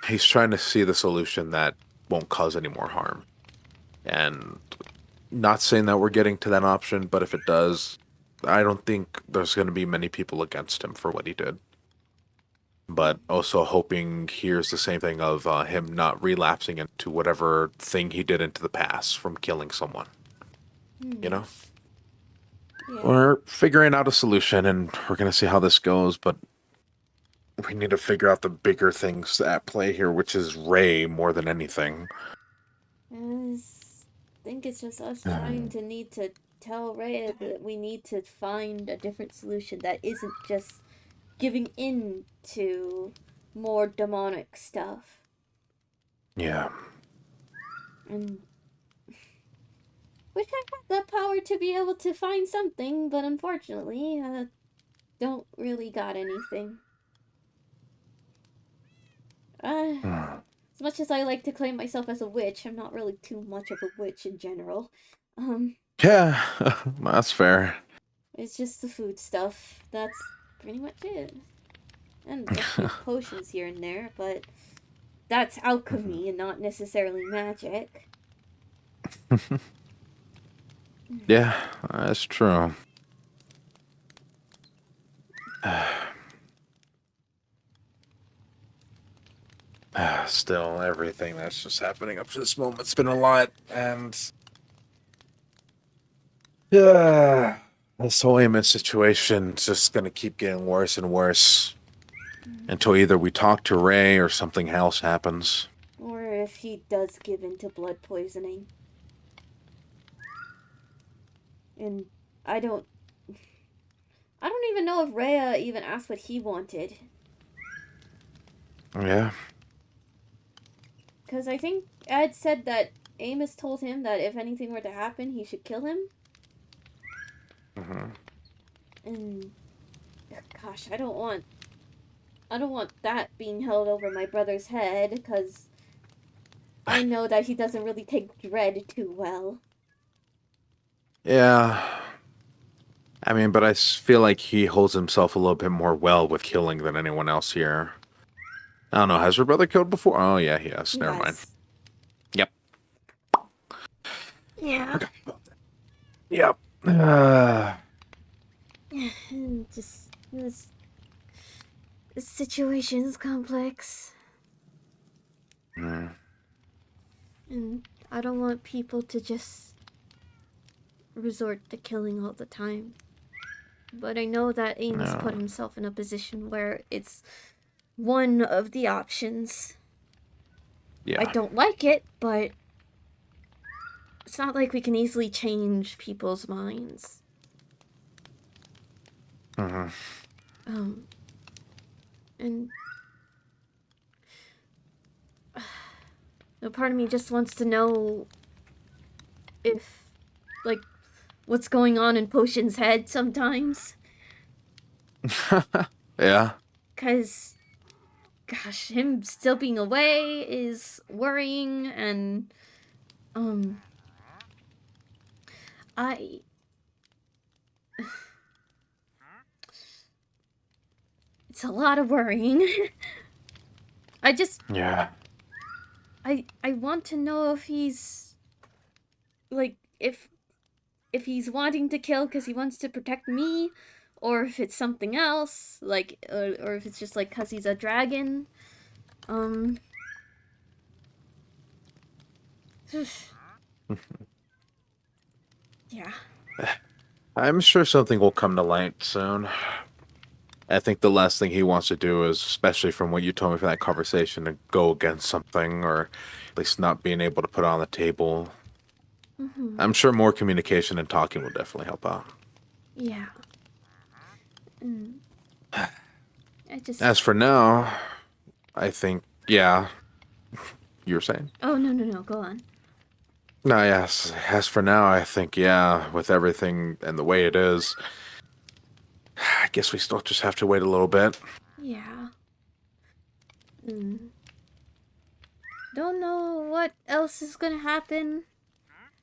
he's trying to see the solution that won't cause any more harm. And not saying that we're getting to that option, but if it does, I don't think there's going to be many people against him for what he did. But also hoping here's the same thing of him not relapsing into whatever thing he did into the past from killing someone. You know? yeah. We're figuring out a solution and we're going to see how this goes, but we need to figure out the bigger things at play here, which is Ray more than anything. I think it's just us trying to need to tell Ray that we need to find a different solution that isn't just giving in to more demonic stuff. Yeah. And wish I had the power to be able to find something, but unfortunately, don't really got anything. As much as I like to claim myself as a witch, I'm not really too much of a witch in general. Yeah, that's fair. It's just the food stuff. That's pretty much it. And a few potions here and there, but that's alchemy and not necessarily magic. Yeah, that's true. Still, everything that's just happening up to this moment's been a lot, and yeah, This whole Amos situation is just gonna keep getting worse and worse until either we talk to Ray or something else happens. Or if he does give in to blood poisoning. And I don't even know if Rhea even asked what he wanted. Yeah. Because I think Ed said that Amos told him that if anything were to happen, he should kill him. Mm-hmm. And gosh, I don't want that being held over my brother's head, because I know that he doesn't really take dread too well. Yeah. I mean, but I feel like he holds himself a little bit more well with killing than anyone else here. I don't know. Has your brother killed before? Oh, yeah, he has. Never mind. Yep. Yeah. Yep. Just this situation's complex. Mm. And I don't want people to just resort to killing all the time. But I know that Amos put himself in a position where it's one of the options. Yeah. I don't like it, but it's not like we can easily change people's minds. Mm-hmm. And a part of me just wants to know if, like, what's going on in Potion's head sometimes. Yeah. Because, gosh, him still being away is worrying, and, it's a lot of worrying. Yeah. I want to know if he's, like, if he's wanting to kill because he wants to protect me, or if it's something else, like, or if it's just, like, because he's a dragon. Yeah. I'm sure something will come to light soon. I think the last thing he wants to do is, especially from what you told me from that conversation, to go against something, or at least not being able to put it on the table. Mm-hmm. I'm sure more communication and talking will definitely help out. Yeah. As for now, I think, yeah. You were saying? Oh, no, go on. No, yes. As for now, I think, yeah, with everything and the way it is, I guess we still just have to wait a little bit. Yeah. Don't know what else is gonna happen.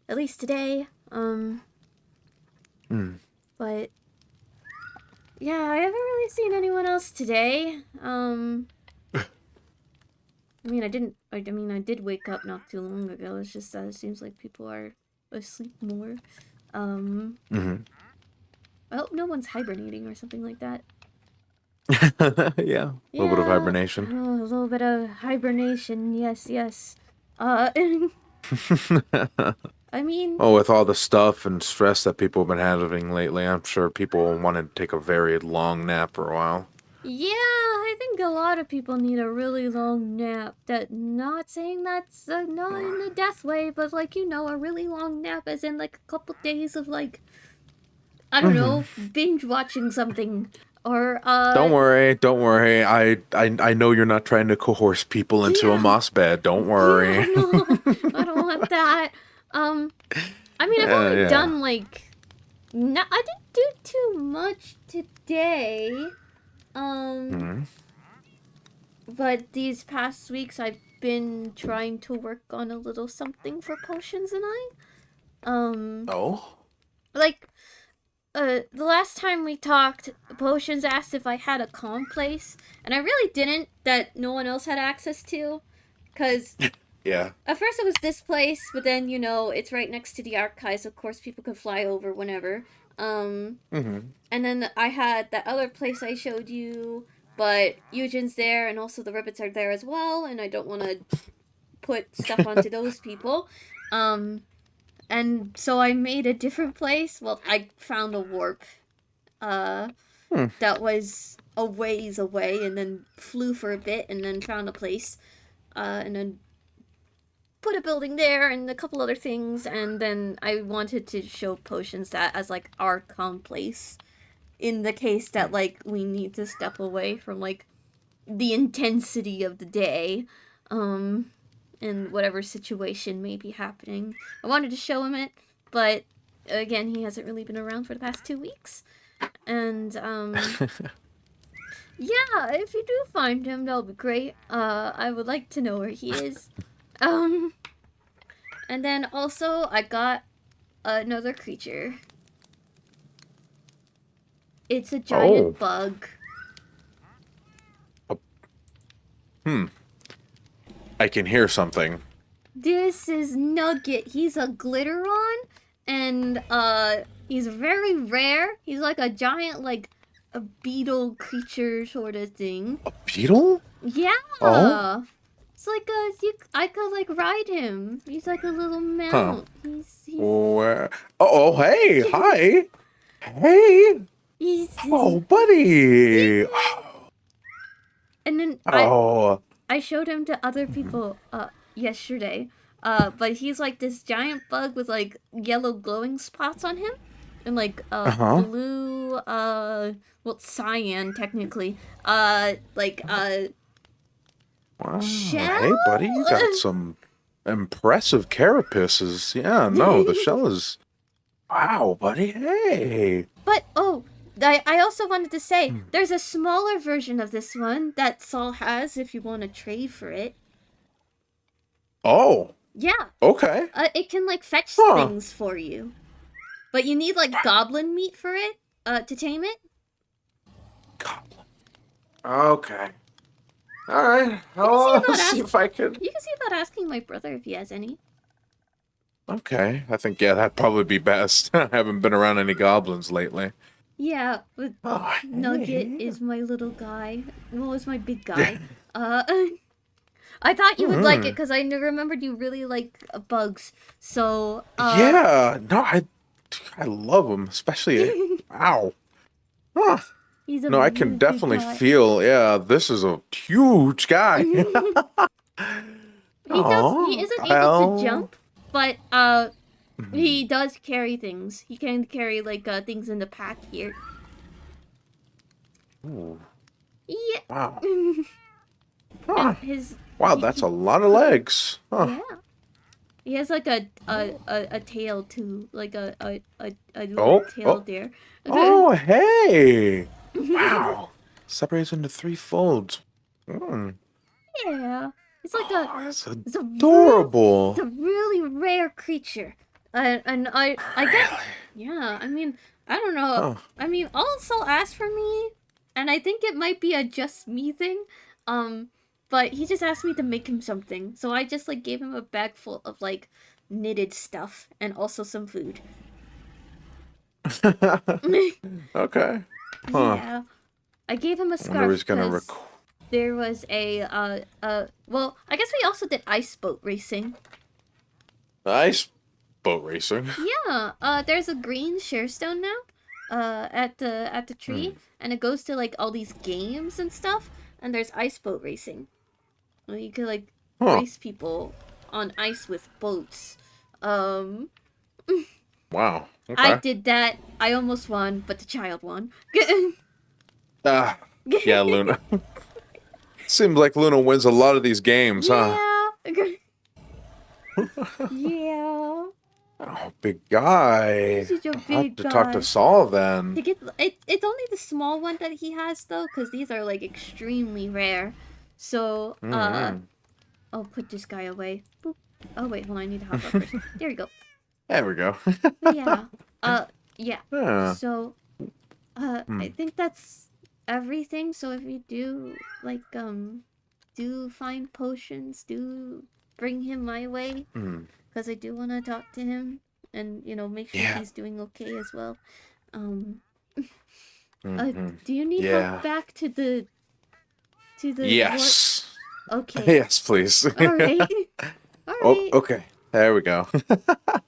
At least today. But yeah, I haven't really seen anyone else today. I did wake up not too long ago. It's just that it seems like people are asleep more. I hope no one's hibernating or something like that. Yeah, a little bit of hibernation. Oh, a little bit of hibernation, yes. I mean... Oh, with all the stuff and stress that people have been having lately, I'm sure people wanted to take a very long nap for a while. Yeah, I think a lot of people need a really long nap. Not saying that's not in a death way, but, like, a really long nap as in, like, a couple days of, like, I don't know, binge watching something. Or, Don't worry. I know you're not trying to coerce people into a moss bed. Don't worry. Yeah, no, I don't want that. I've only done, like, I didn't do too much today. But these past weeks I've been trying to work on a little something for Potions and I. Oh? Like, the last time we talked, Potions asked if I had a calm place, and I really didn't, that no one else had access to, because... Yeah. At first it was this place, but then, it's right next to the archives, of course people can fly over whenever. And then I had that other place I showed you, but Eugen's there, and also the Ribbits are there as well, and I don't want to put stuff onto those people. And so I made a different place. Well, I found a warp that was a ways away, and then flew for a bit, and then found a place, and then put a building there and a couple other things, and then I wanted to show potions that as like our calm place in the case that like we need to step away from like the intensity of the day, and whatever situation may be happening. I wanted to show him it, but again, he hasn't really been around for the past 2 weeks. And yeah, if you do find him, that'll be great. I would like to know where he is. And then also I got another creature. It's a giant bug. I can hear something. This is Nugget. He's a Glitteron, and he's very rare. He's like a giant, like a beetle creature sort of thing. A beetle? Yeah. Oh. It's like I could like ride him. He's like a little mount. He's Where? Oh, hey, hi. Hey. he's Oh, buddy. and then Oh. I showed him to other people yesterday. But he's like this giant bug with like yellow glowing spots on him. And like blue well, cyan technically. Wow. Shell? Hey, buddy, you got some impressive carapaces. Yeah, no, the shell is... Wow, buddy, hey. But, I also wanted to say, there's a smaller version of this one that Saul has if you want to trade for it. Oh. Yeah. Okay. It can, like, fetch things for you. But you need, like, goblin meat for it, to tame it. Goblin. Okay. Alright. I'll see if I can... You can see about asking my brother if he has any. Okay. I think, yeah, that'd probably be best. I haven't been around any goblins lately. Yeah, but Nugget is my little guy. Well, it's my big guy. I thought you would like it because I remembered you really like bugs. So, yeah, no, I love them, especially... Ow. Huh. No, I can definitely feel, yeah, this is a huge guy. He isn't able to jump, but he does carry things. He can carry like things in the pack here. Ooh. Yeah. Wow. Huh. Wow, that's a lot of legs. Huh. Yeah. He has like a tail too, like a little tail there. Oh, hey. Wow. Separates into 3 folds. Yeah. It's like that's adorable. It's a really rare creature. And I guess, yeah, I mean, I don't know. I mean, also asked for me, and I think it might be a just me thing. But he just asked me to make him something. So I just like gave him a bag full of like knitted stuff and also some food. Okay. Yeah. I gave him a scarf because there was well, I guess we also did ice boat racing. Ice boat racing? Yeah. There's a green sharestone now at the tree, and it goes to like all these games and stuff, and there's ice boat racing. Well, you could like race people on ice with boats. Wow. Okay. I did that. I almost won, but the child won. Yeah, Luna. Seems like Luna wins a lot of these games, huh? Yeah. Oh, big guy. Such a I'll big have to talk to Saul then. It's only the small one that he has though, because these are like extremely rare. So I'll put this guy away. Boop. Oh wait, hold on, I need to hop up first. There we go. There we go. Yeah. Yeah. So I think that's everything. So if you do like do find potions, do bring him my way. Because I do want to talk to him and, you know, make sure he's doing okay as well. Do you need help back to the Yes. Okay. Yes, please. All right. All right. Okay. There we go.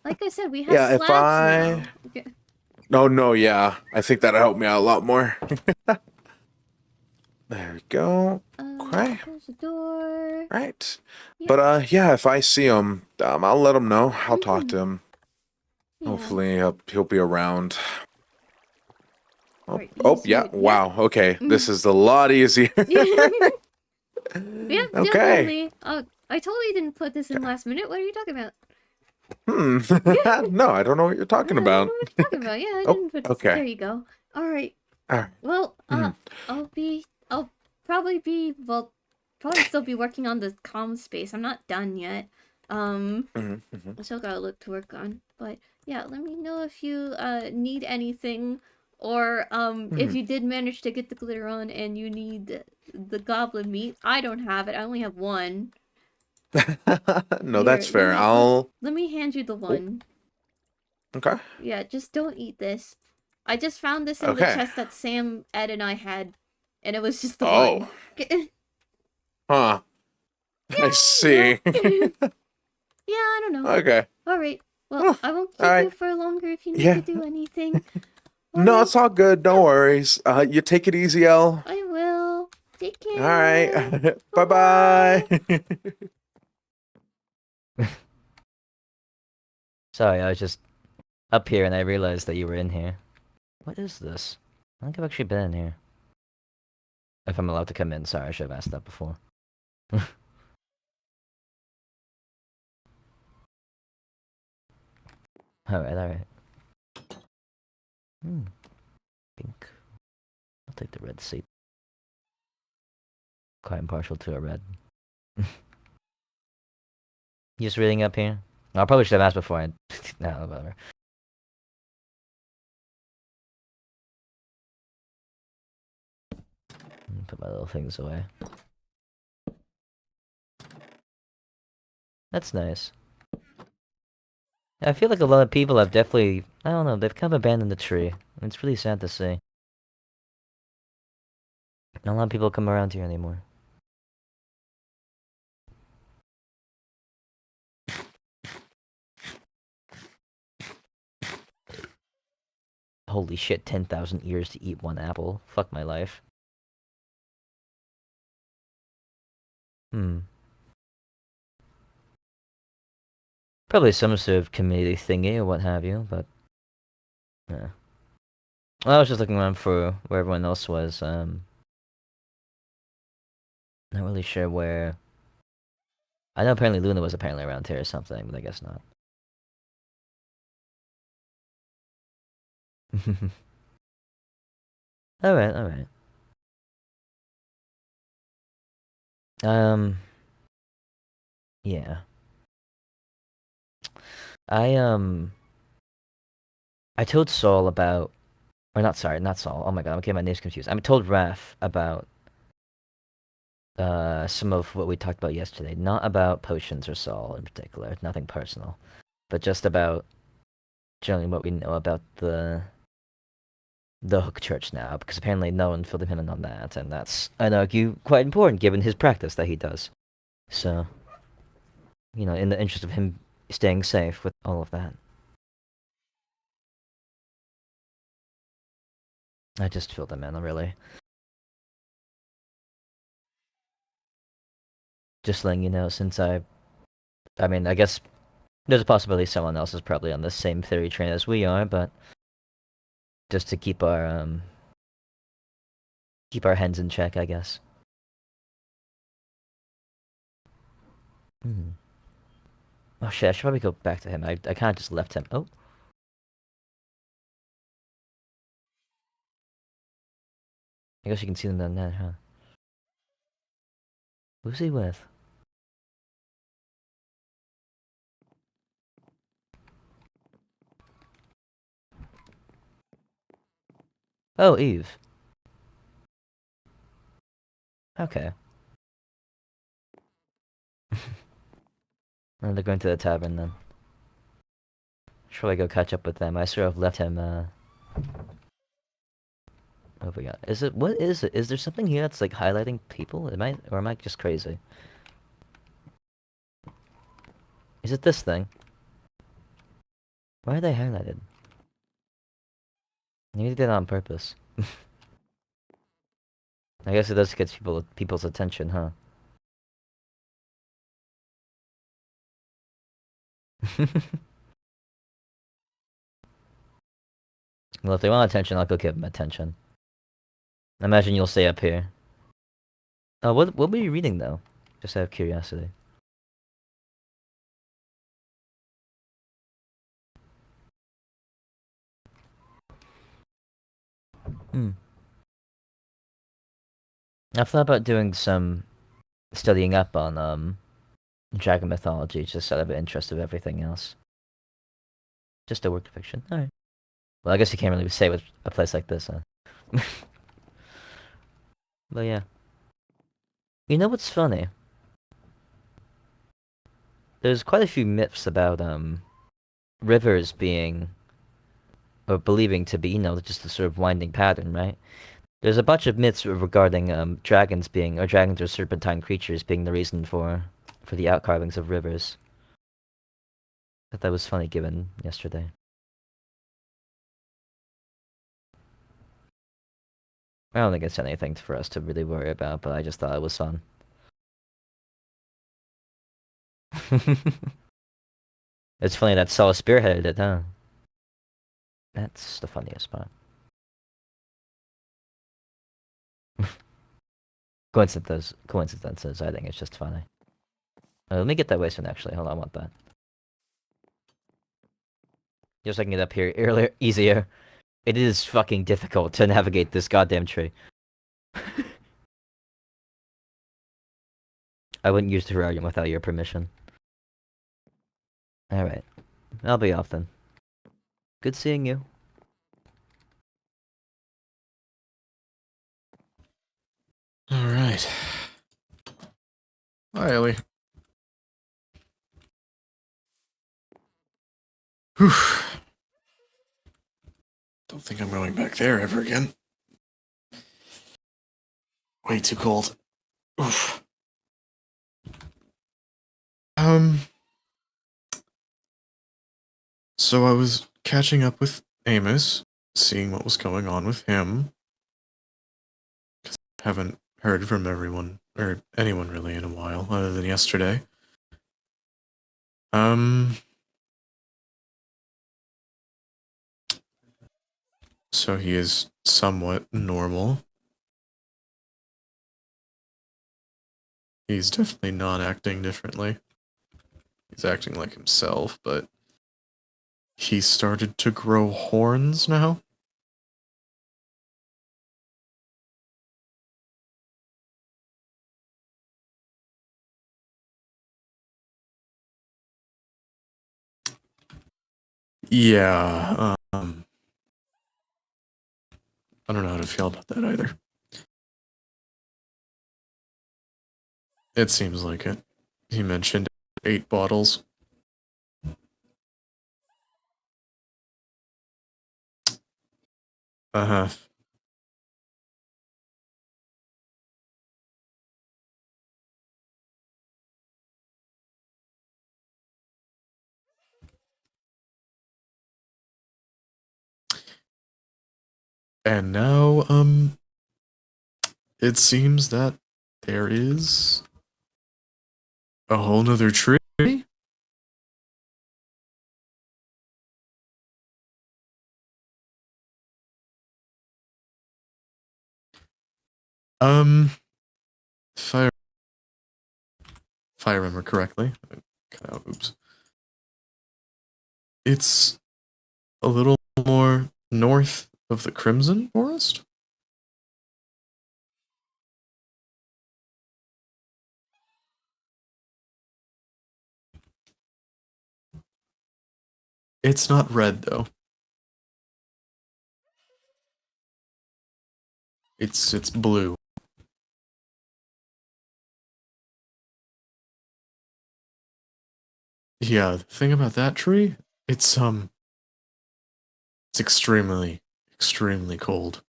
Like I said, we have Yeah, if slabs I... now. Okay. No, no, yeah. I think that'll help me out a lot more. There we go. Okay. Close the door. Right. Yeah. But, yeah, if I see him, I'll let him know. I'll talk to him. Yeah. Hopefully, he'll be around. Oh, Or oh, yeah. easier. Yeah. Wow. Okay. This is a lot easier. Yeah, Okay. definitely. I totally didn't put this in last minute. What are you talking about? No, I don't know what you're I talking don't know about. what you're talking about. Yeah, I Oh, didn't put. There okay. you go. All right. All right. Well, Mhm. I'll probably be, well, probably still be working on the comm space. I'm not done yet. Mhm, mhm. I still got a lot to work on. But yeah, let me know if you need anything, or if Mhm. you did manage to get the glitter on and you need the goblin meat. I don't have it. I only have one. No, Here, that's fair. I'll... let me hand you the Oh, one. okay. Yeah, just don't eat this. I just found this in the Okay. chest that Sam, Ed, and I had, and it was just the Oh. one. Yeah, Huh. I yeah. see. Yeah, I don't know. Okay. Alright, well, Oh, I won't all keep you right. for longer if you need to Yeah. do anything. No, Alright, it's all good. No yeah, worries. You take it easy, El. I will. Take All care. right. Bye-bye. Bye-bye. Sorry, I was just up here and I realized that you were in here. What is this? I think I've actually been in here. If I'm allowed to come in, sorry, I should have asked that before. Alright, alright. Pink. I'll take the red seat. Quite impartial to a red. You just reading up here? I probably should have asked before I... no, whatever. Put my little things away. That's nice. I feel like a lot of people have definitely... I don't know, they've kind of abandoned the tree. It's really sad to see. Not a lot of people come around here anymore. Holy shit, 10,000 years to eat one apple. Fuck my life. Probably some sort of community thingy or what have you, but... yeah. Well, I was just looking around for where everyone else was, not really sure where... I know apparently Luna was apparently around here or something, but I guess not. Alright, alright. Yeah. I, I told Saul about... Or not, sorry, not Saul. Oh my god, I'm getting my names confused. I told Raph about, some of what we talked about yesterday. Not about potions or Saul in particular, nothing personal. But just about generally what we know about the Hook Church now, because apparently no one filled him in on that, and that's, I'd argue, quite important given his practice that he does. So, you know, in the interest of him staying safe with all of that. I just filled him in, really. Just letting you know, since I mean, I guess there's a possibility someone else is probably on the same theory train as we are, but just to keep our hens in check, I guess. Oh shit, I should probably go back to him. I kind of just left him. Oh. I guess you can see them down there, huh? Who's he with? Oh, Eve. Okay. And they're going to the tavern then. Should probably go catch up with them. I sort of left him, what we got? Is it, what is it? Is there something here that's like highlighting people? Am I just crazy? Is it this thing? Why are they highlighted? Maybe they did it on purpose. I guess it does get people's attention, huh? Well, if they want attention, I'll go give them attention. I imagine you'll stay up here. What were you reading though? Just out of curiosity. Hmm. I've thought about doing some studying up on dragon mythology, just out of interest of everything else. Just a work of fiction. Alright. Well, I guess you can't really say with a place like this, huh? But yeah. You know what's funny? There's quite a few myths about rivers being or believing to be, just a sort of winding pattern, right? There's a bunch of myths regarding dragons being or dragons or serpentine creatures being the reason for the outcarvings of rivers. I thought that was funny given yesterday. I don't think it's anything for us to really worry about, but I just thought it was fun. It's funny that Saul spearheaded it, huh? That's the funniest part. Coincidences, I think it's just funny. Let me get that waistband actually, hold on, I want that. Just so I can get up here earlier, easier. It is fucking difficult to navigate this goddamn tree. I wouldn't use terrarium without your permission. Alright. I'll be off then. Good seeing you. Alright. Hi, Ellie. Whew. Don't think I'm going back there ever again. Way too cold. Oof. So I was catching up with Amos, seeing what was going on with him. 'Cause I haven't heard from everyone, or anyone really, in a while, other than yesterday. So he is somewhat normal. He's definitely not acting differently. He's acting like himself, but he started to grow horns now. Yeah, I don't know how to feel about that either. It seems like it. He mentioned 8 bottles. Uh-huh. And now, it seems that there is a whole nother tree. Um, if I remember correctly, cut out. Oops. It's a little more north of the Crimson Forest. It's not red though. It's blue. Yeah, the thing about that tree, it's extremely cold.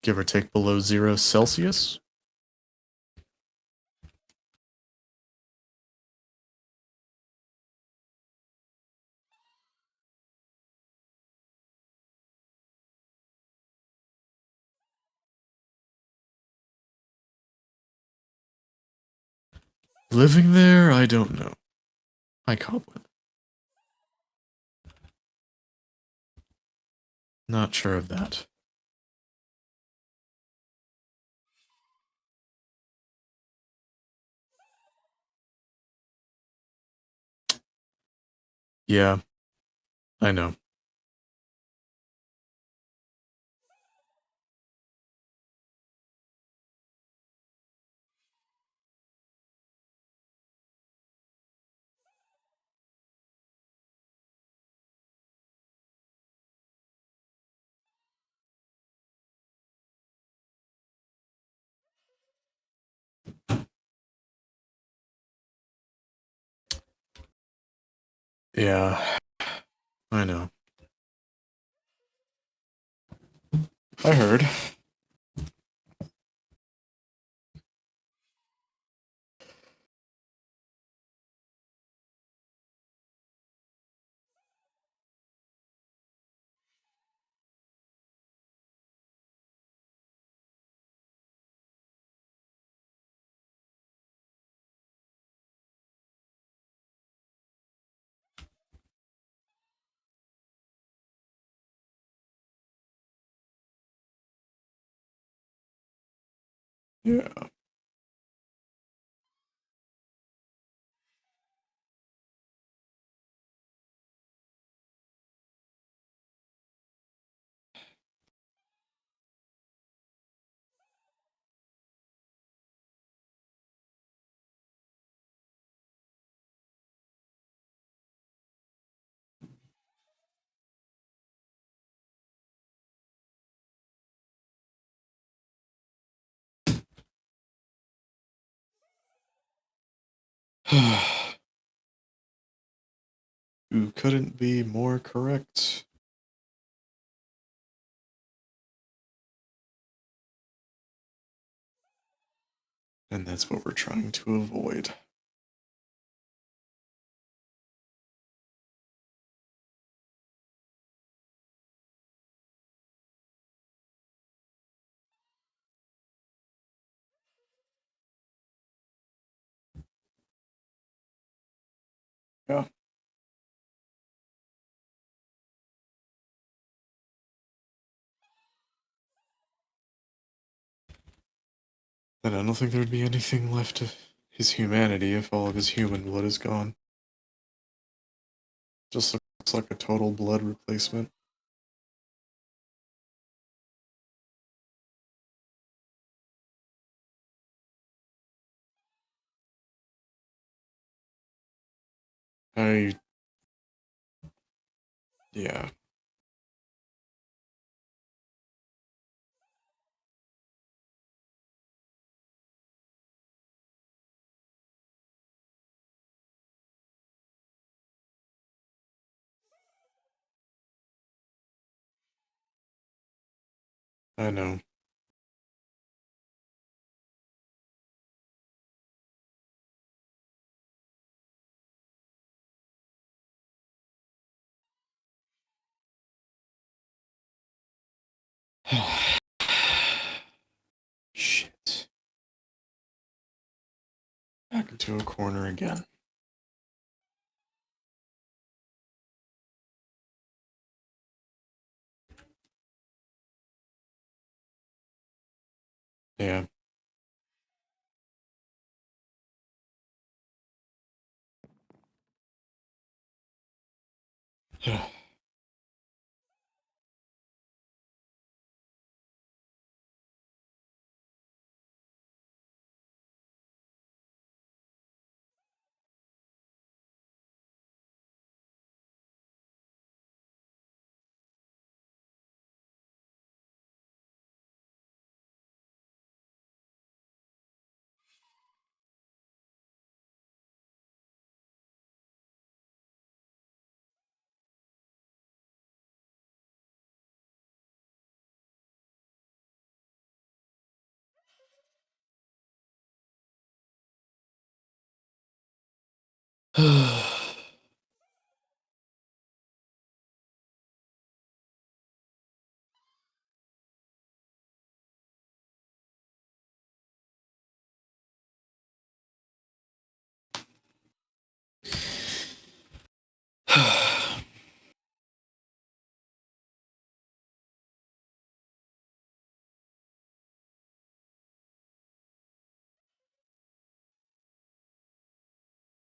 give or take below 0 Celsius. Living there, I don't know. Hi, Goblin. Not sure of that. Yeah, I know. Yeah, I know. I heard. Yeah. You couldn't be more correct. And that's what we're trying to avoid. Yeah. Then I don't think there'd be anything left of his humanity if all of his human blood is gone. Just looks like a total blood replacement. Yeah. I know. Shit. Back into a corner again. Yeah.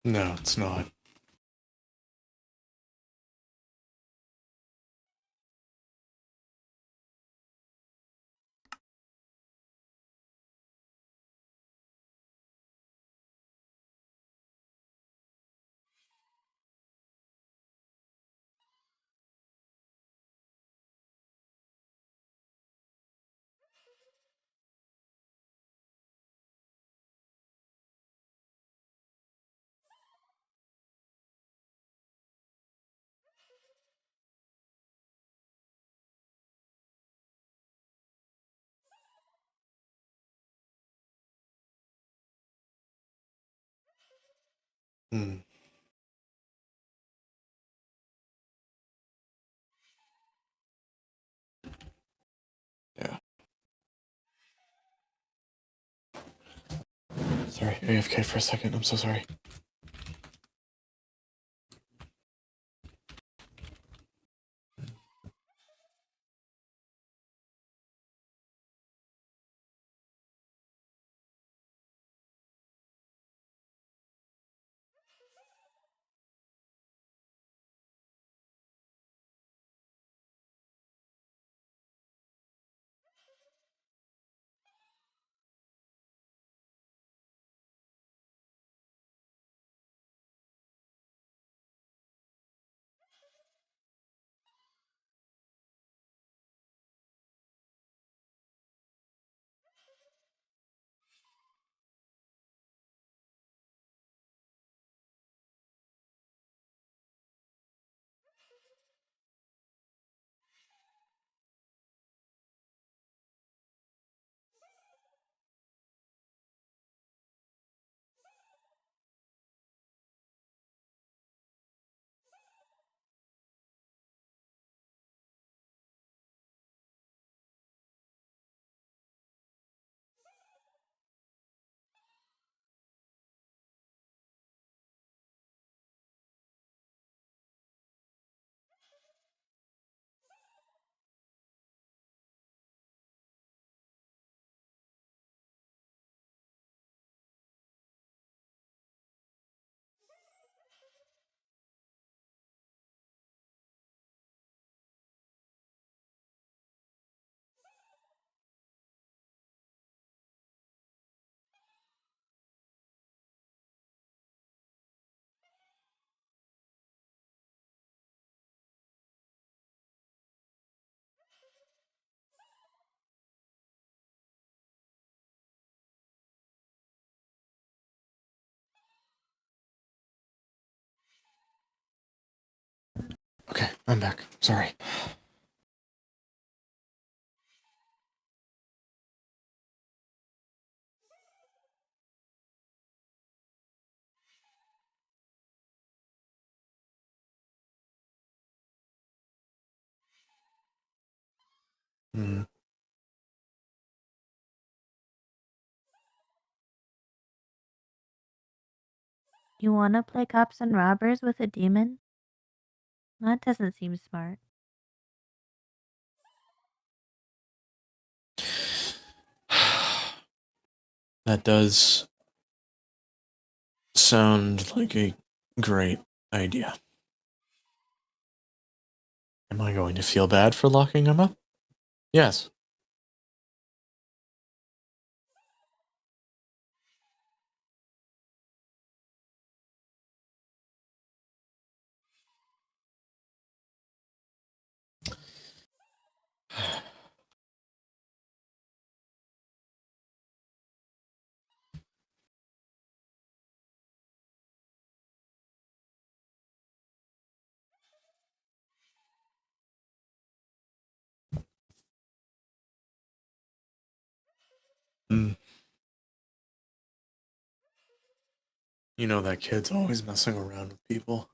No, it's not. Hmm. Yeah. Sorry, AFK for a second. I'm so sorry. Okay, I'm back. Sorry. Hmm. You wanna play cops and robbers with a demon? That doesn't seem smart. That does sound like a great idea. Am I going to feel bad for locking him up? Yes. Hmm. You know that kid's always messing around with people.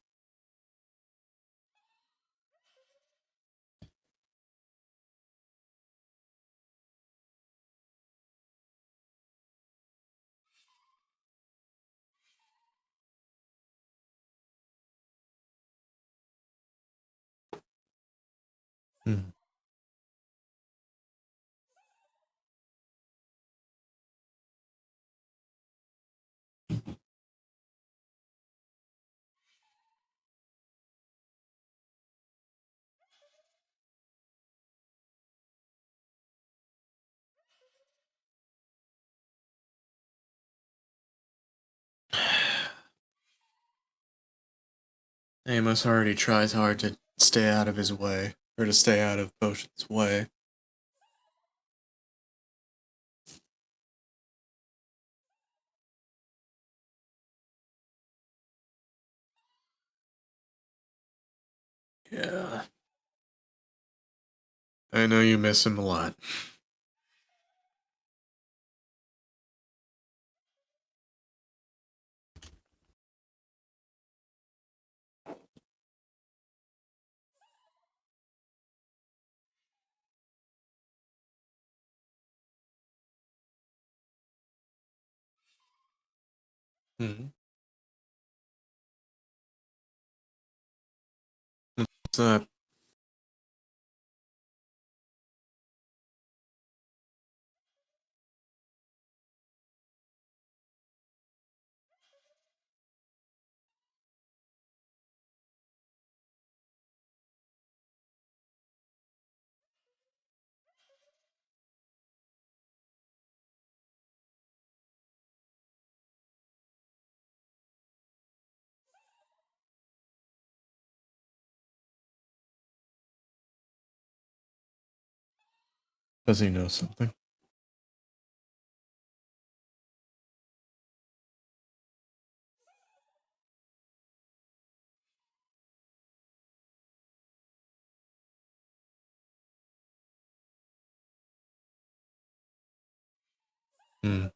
Hmm. Amos already tries hard to stay out of his way, or to stay out of Potion's way. Yeah. I know you miss him a lot. Hmm. What's that? Does he know something? Hmm.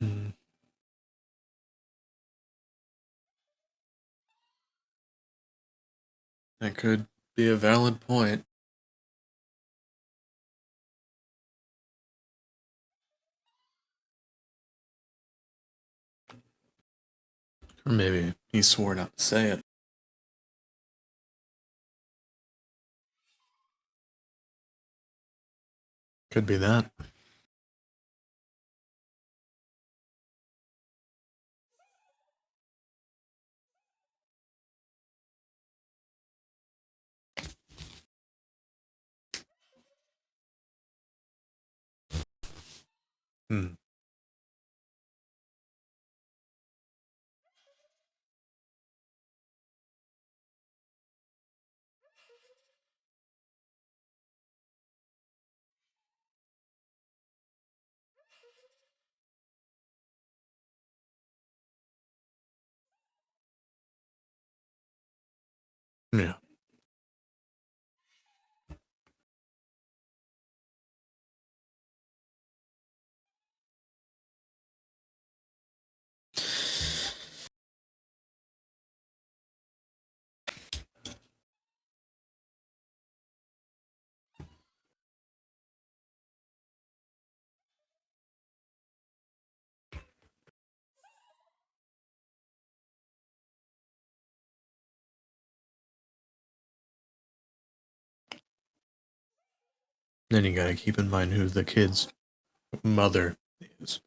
Hmm. That could be a valid point. Or maybe he swore not to say it. Could be that. Hmm. Yeah. Then you gotta keep in mind who the kid's mother is.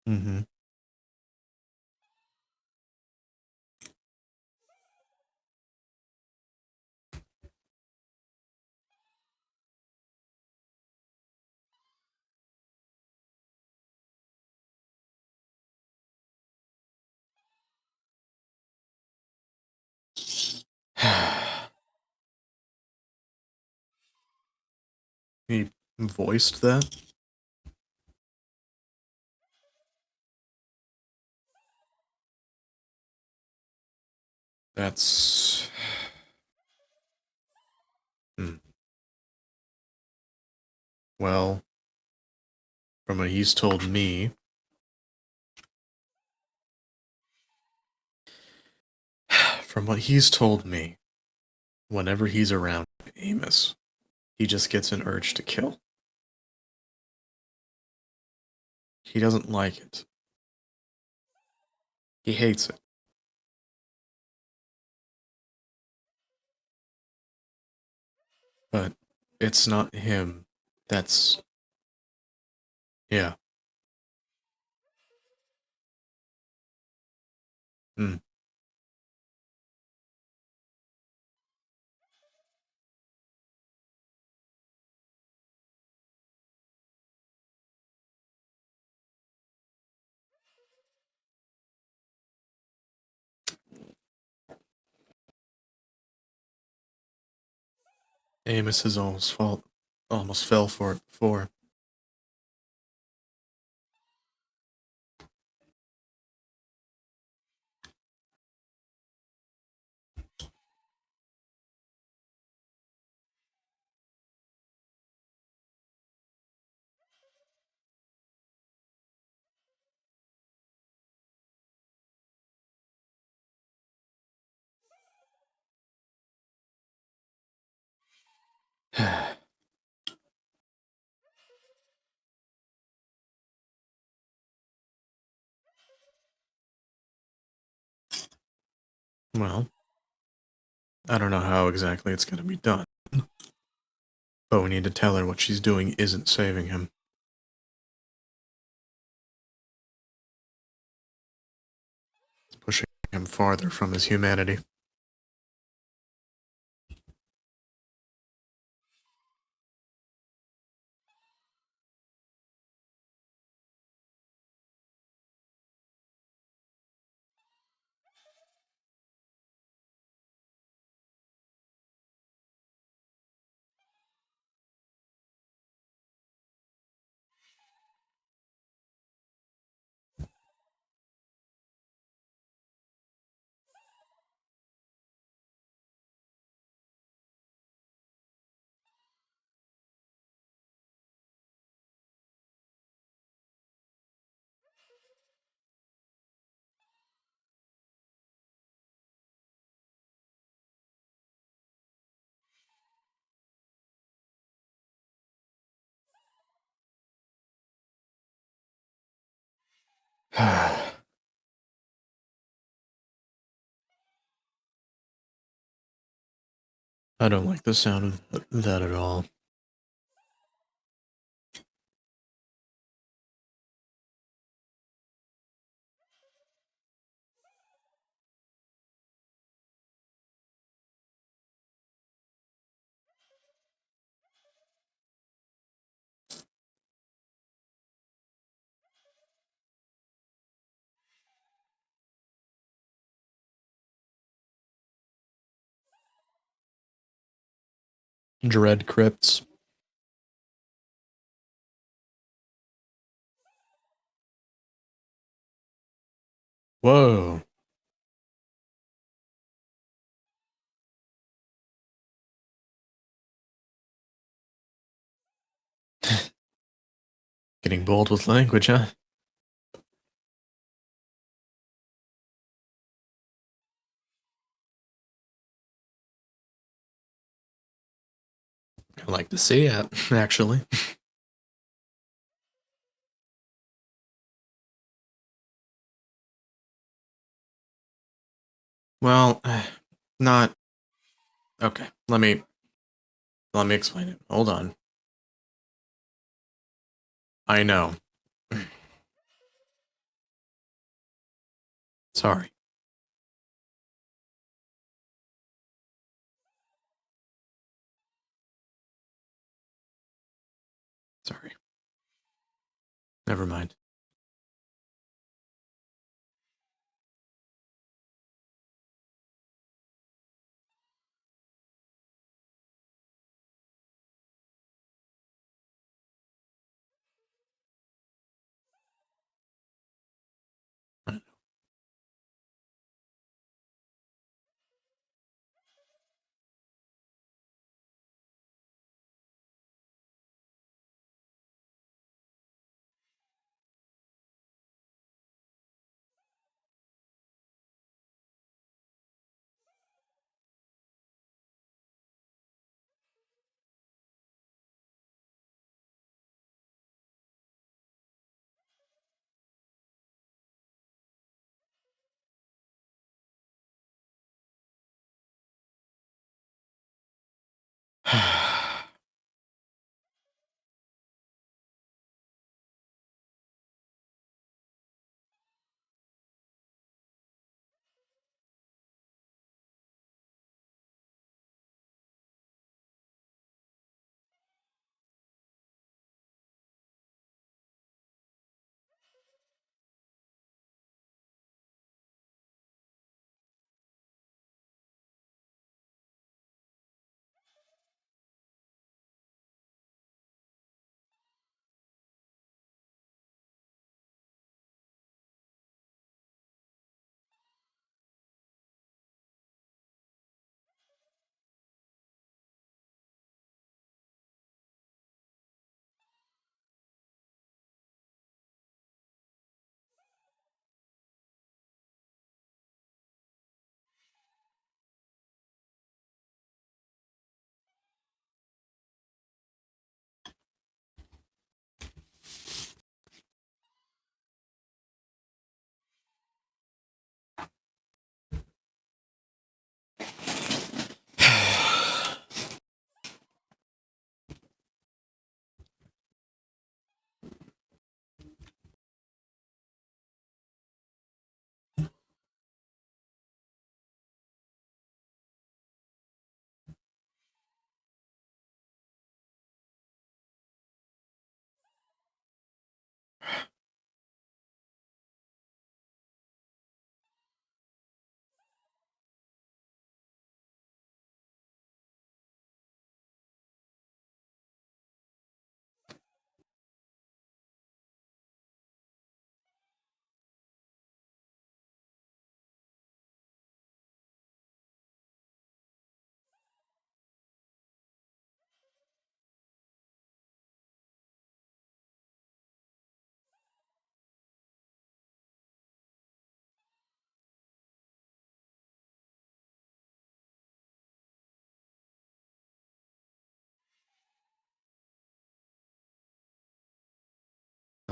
Mm-hmm. He voiced that? That's... Well, from what he's told me... From what he's told me, whenever he's around Amos, he just gets an urge to kill. He doesn't like it. He hates it. But it's not him. That's... Yeah. Hmm. Amos is almost fell for it before. Well, I don't know how exactly it's gonna be done, but we need to tell her what she's doing isn't saving him. It's pushing him farther from his humanity. I don't like the sound of that at all. Dread crypts. Whoa. Getting bold with language, huh? I like to see it, actually. Well, not... Okay, let me explain it. Hold on. I know. Sorry. Sorry. Never mind.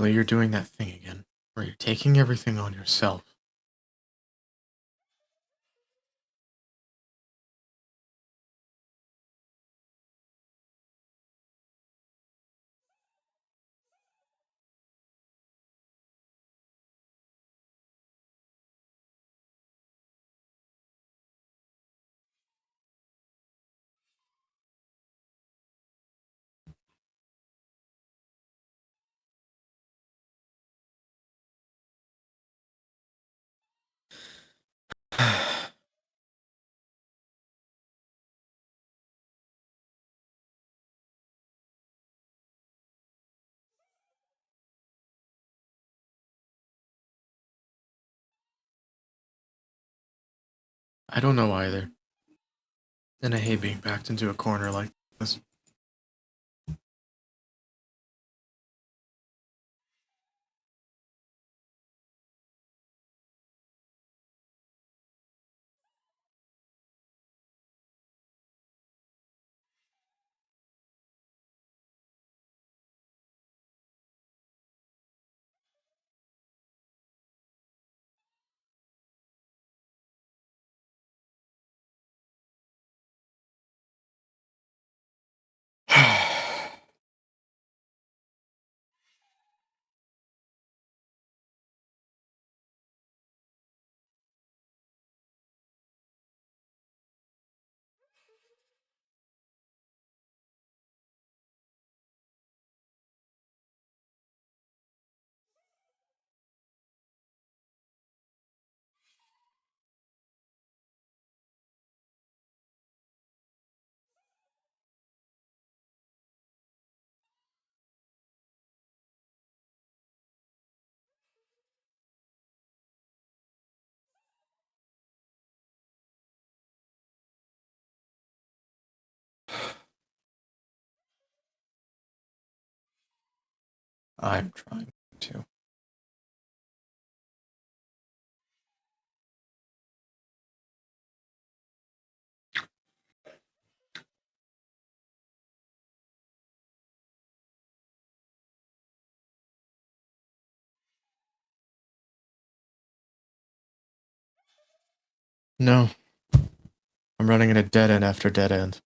Well, you're doing that thing again, where you're taking everything on yourself. I don't know either. And I hate being backed into a corner like this. I'm trying to. No, I'm running in a dead end after dead end.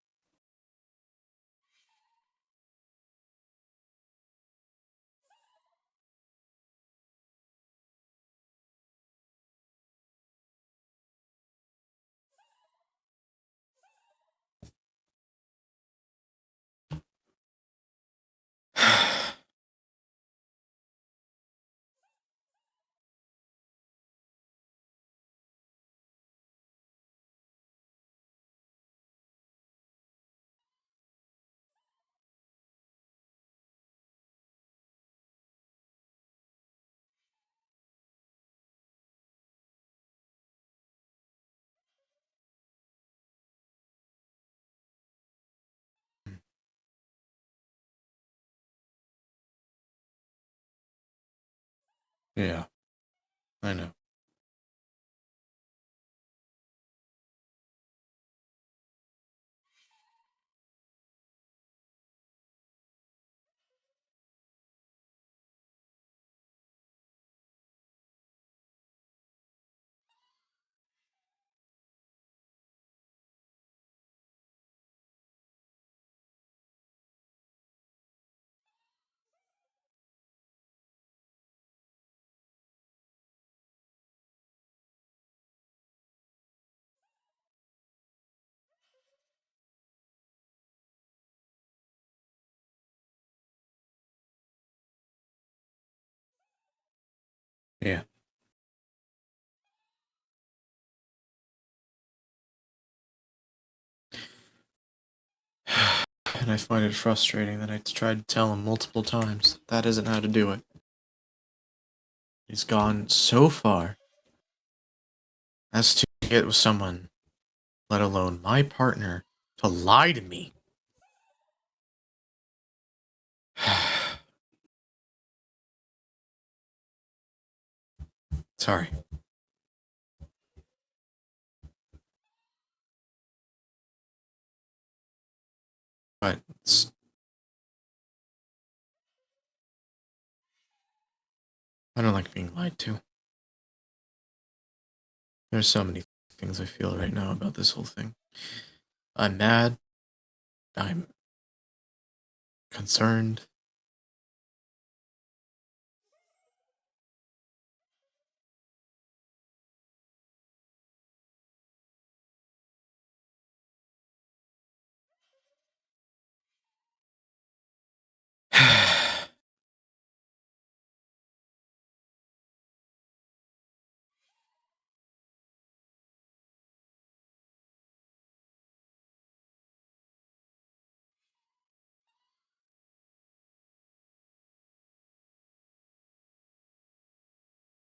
Yeah, I know. Yeah. And I find it frustrating that I tried to tell him multiple times that isn't how to do it. He's gone so far as to get with someone, let alone my partner, to lie to me. Sorry. But I don't like being lied to. There's so many things I feel right now about this whole thing. I'm mad. I'm concerned.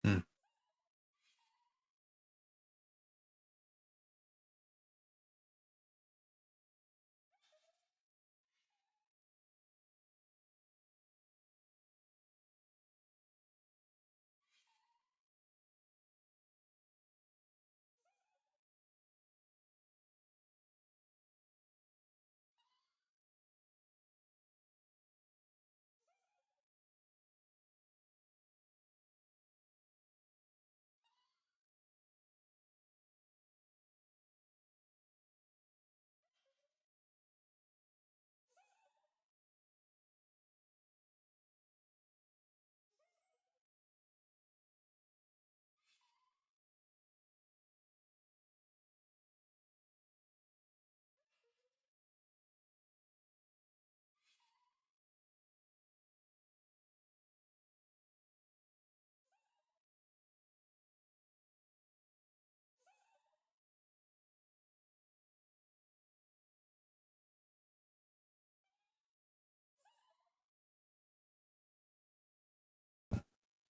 Hmm.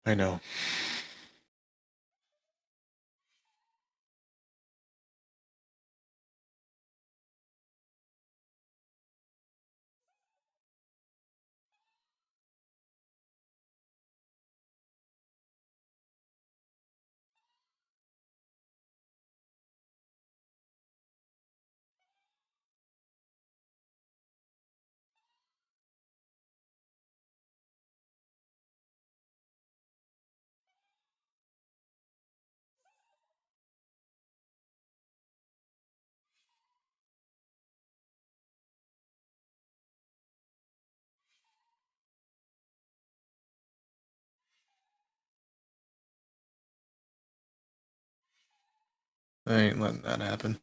I know. I ain't letting that happen.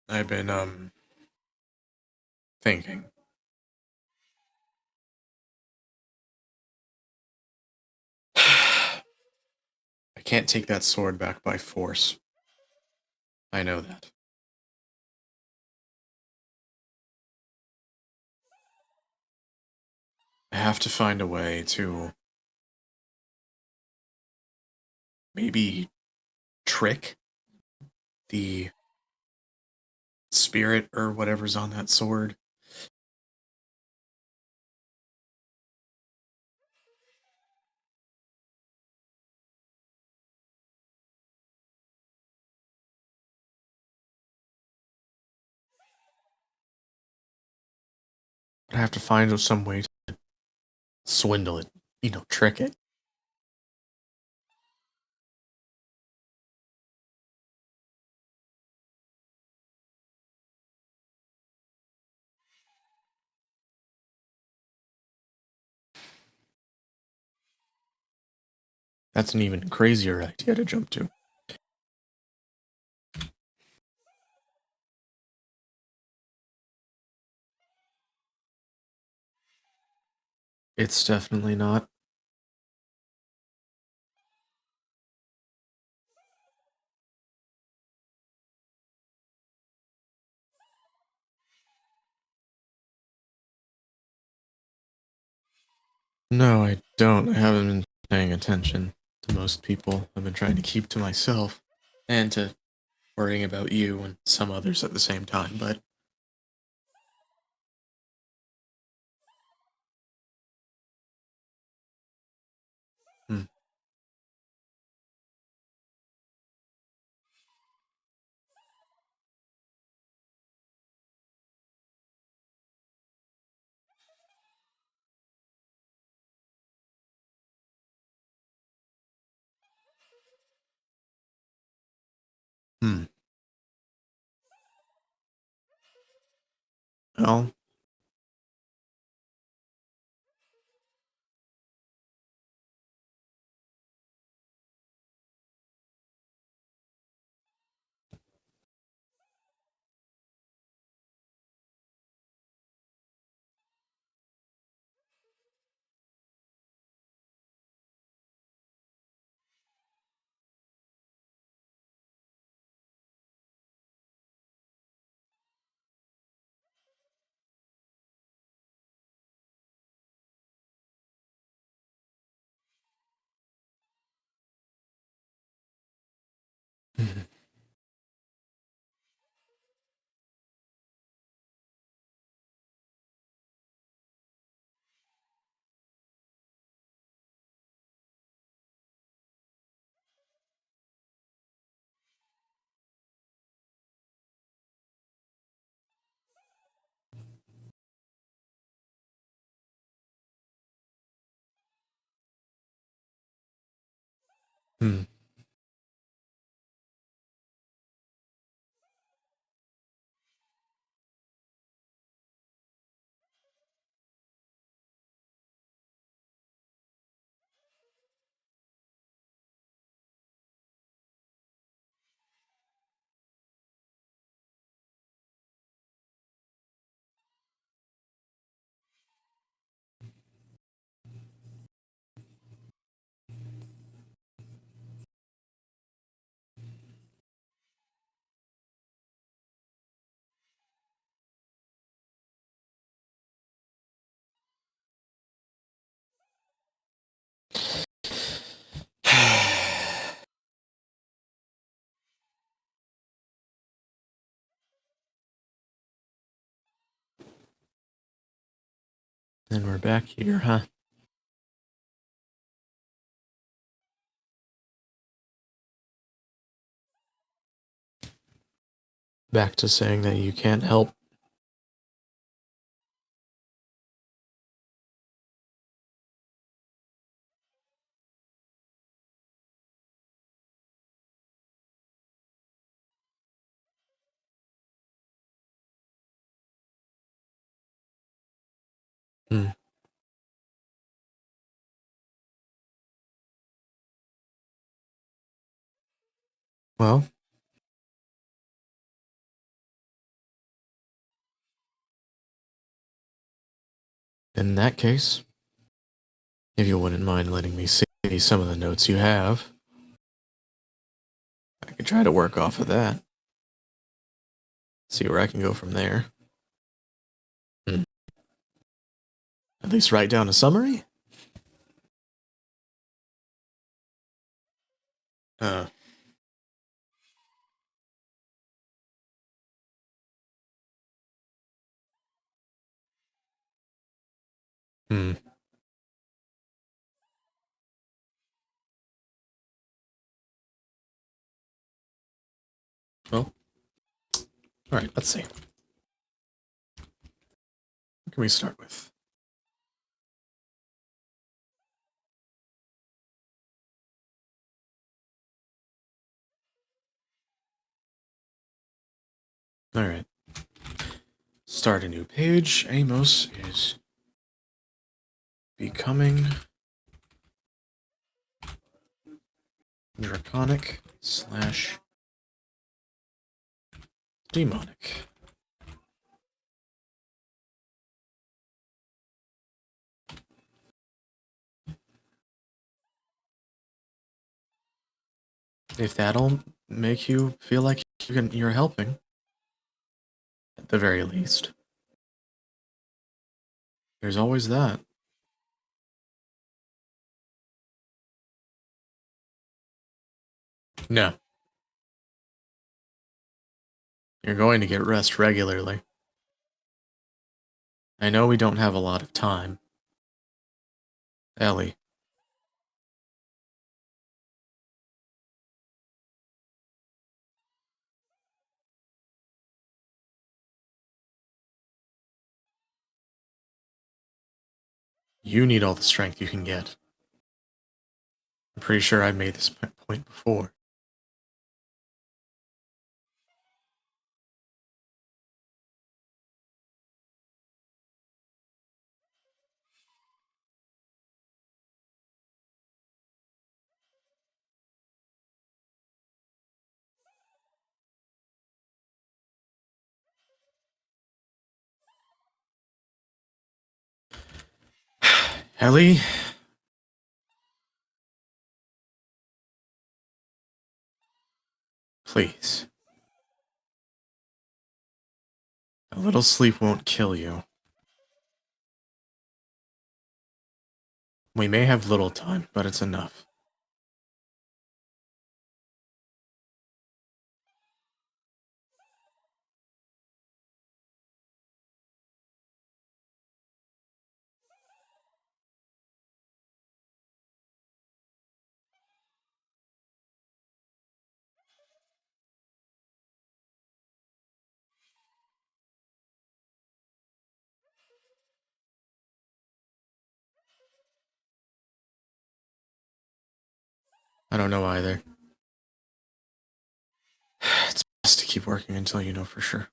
I've been, thinking. I can't take that sword back by force. I know that. I have to find a way to maybe trick the spirit or whatever's on that sword I'd have to find some way to swindle it, trick it. That's an even crazier idea to jump to. It's definitely not. No, I don't. I haven't been paying attention to most people. I've been trying to keep to myself and to worrying about you and some others at the same time, but hmm. Hmm. Well, hmm. Hmm. And we're back here, huh? Back to saying that you can't help. Hmm. Well, in that case, if you wouldn't mind letting me see some of the notes you have, I could try to work off of that. See where I can go from there. Hmm. At least write down a summary? Uh, hmm. Well, alright, let's see. can we start with? Alright. Start a new page. Amos is becoming draconic / demonic. If that'll make you feel like you're helping, at the very least. There's always that. No. You're going to get rest regularly. I know we don't have a lot of time. Ellie. You need all the strength you can get. I'm pretty sure I made this point before. Ellie? Please. A little sleep won't kill you. We may have little time, but it's enough. I don't know either. It's best to keep working until you know for sure.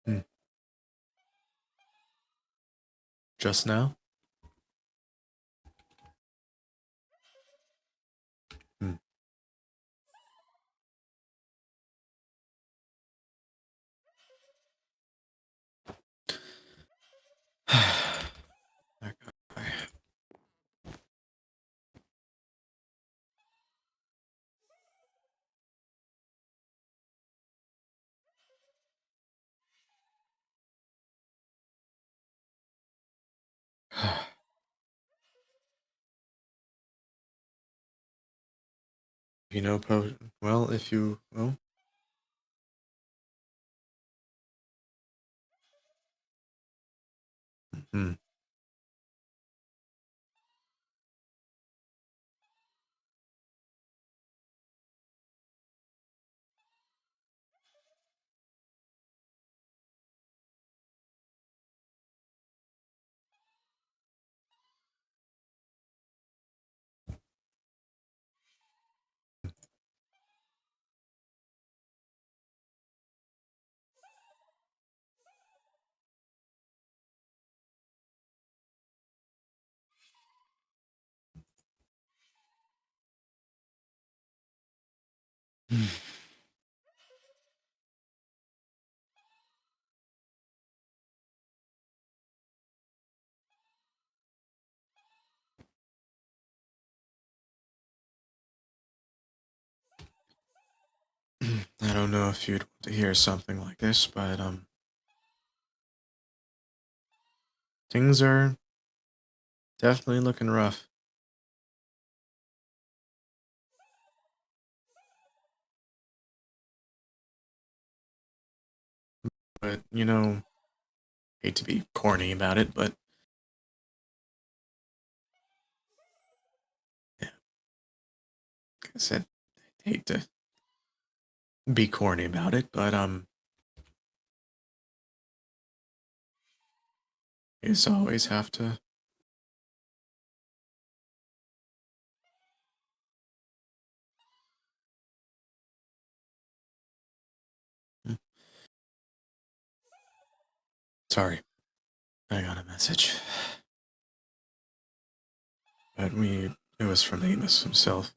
Hmm. Just now? Hmm. That guy. You know, well, if you, well, hmm. I don't know if you'd want to hear something like this, but, things are definitely looking rough. But, you know, hate to be corny about it, but yeah, like I said, hate to be corny about it, but you just always have to. Hmm, sorry, I got a message, but it was from Amos himself.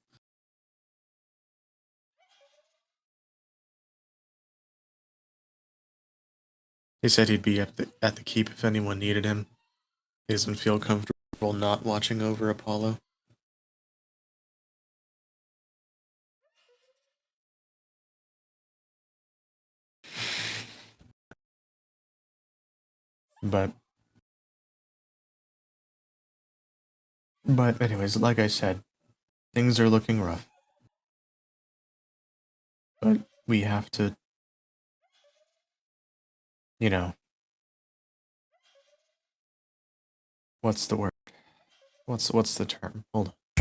He said he'd be at the keep if anyone needed him. He doesn't feel comfortable not watching over Apollo. But anyways, like I said, things are looking rough. But we have to, you know, what's the word? What's the term? Hold on.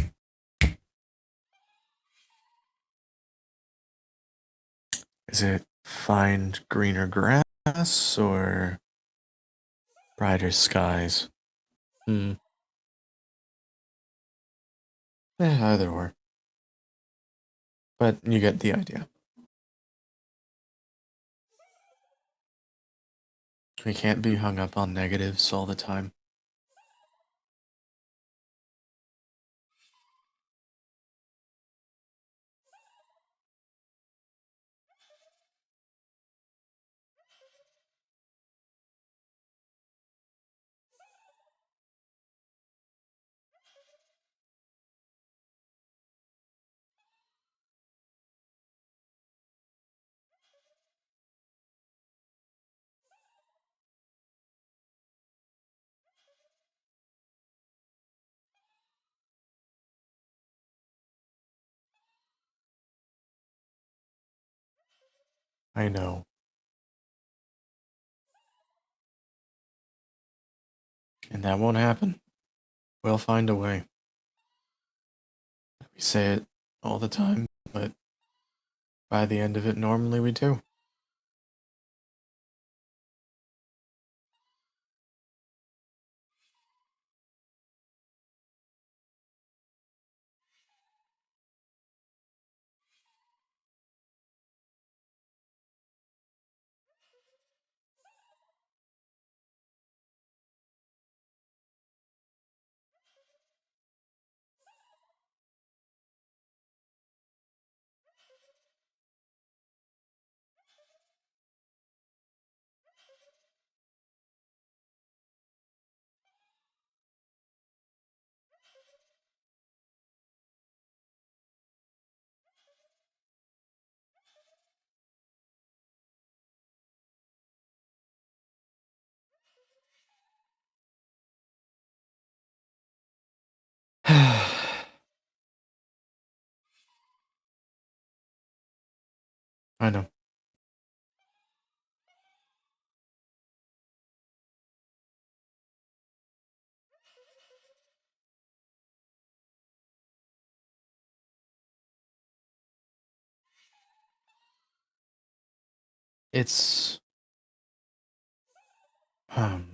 Is it find greener grass or brighter skies? Hmm. Either or. But you get the idea. We can't be hung up on negatives all the time. I know. And that won't happen. We'll find a way. We say it all the time, but by the end of it, normally we do. I know. It's um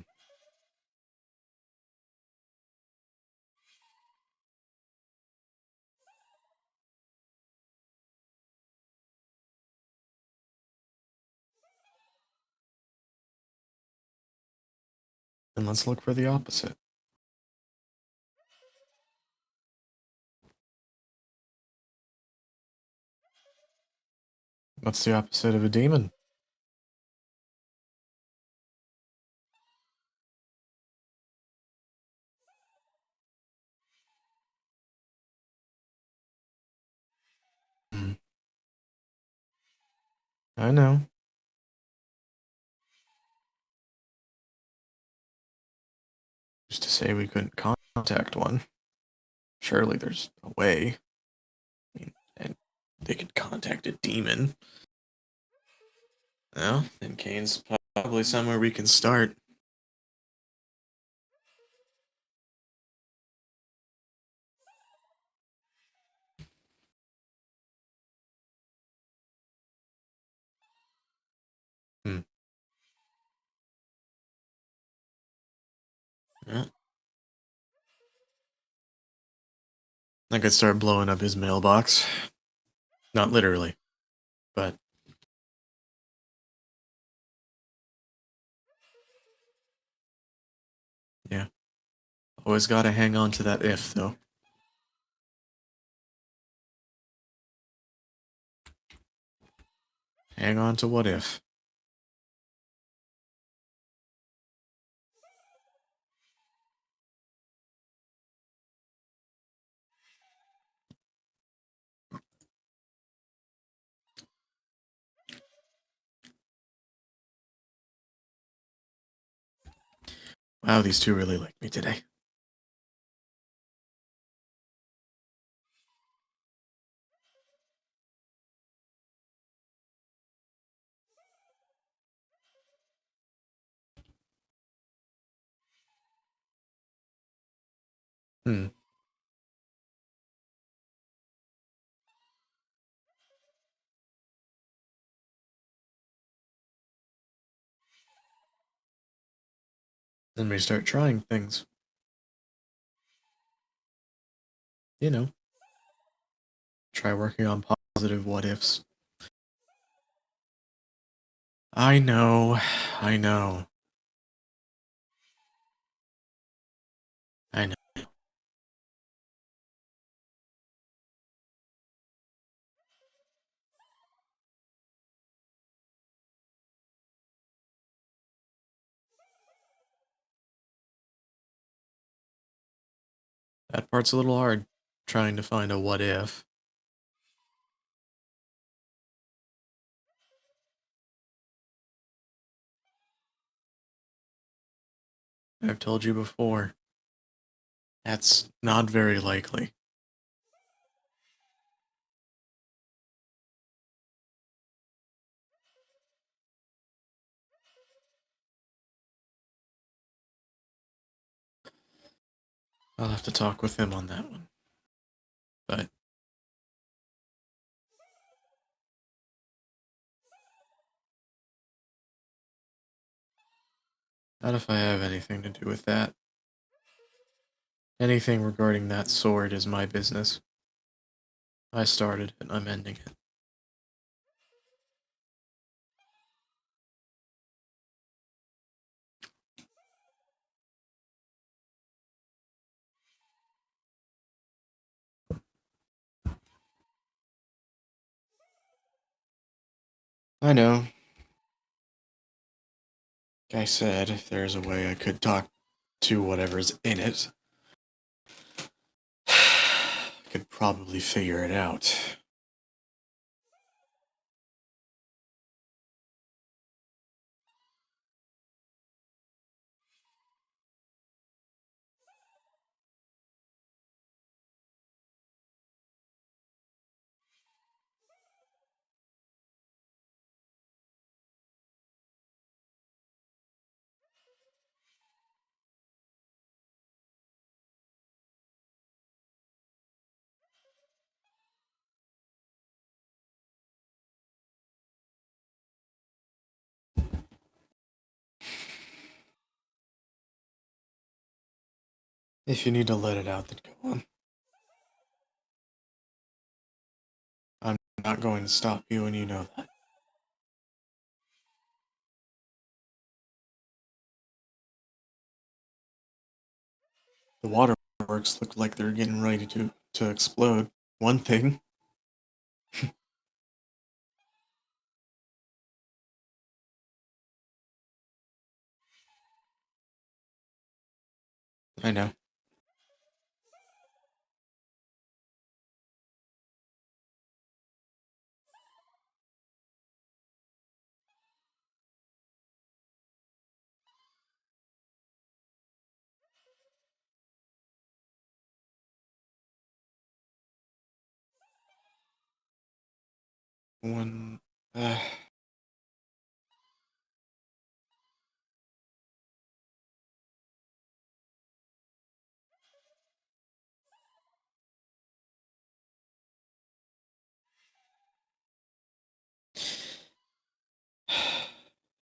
and let's look for the opposite. What's the opposite of a demon? Hmm. I know. Who's to say we couldn't contact one? Surely there's a way. I mean, and they could contact a demon. Well, then Kane's probably somewhere we can start. Hmm. Yeah. I could start blowing up his mailbox. Not literally, but yeah. Always gotta hang on to that if, though. Hang on to what if. Wow, these two really like me today. Hmm. Then we start trying things. You know, try working on positive what ifs. I know. I know. I know. That part's a little hard, trying to find a what if. I've told you before. That's not very likely. I'll have to talk with him on that one. But not if I have anything to do with that. Anything regarding that sword is my business. I started it, I'm ending it. I know. Like I said, if there's a way I could talk to whatever's in it, I could probably figure it out. If you need to let it out, then go on. I'm not going to stop you, and you know that. The waterworks look like they're getting ready to explode. One thing. I know. One.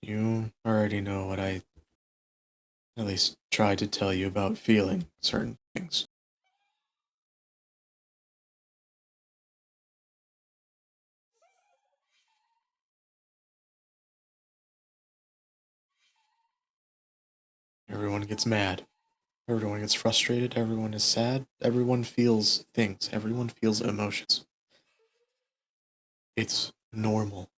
You already know what I at least tried to tell you about feeling certain things. Everyone gets mad. Everyone gets frustrated. Everyone is sad. Everyone feels things. Everyone feels emotions. It's normal.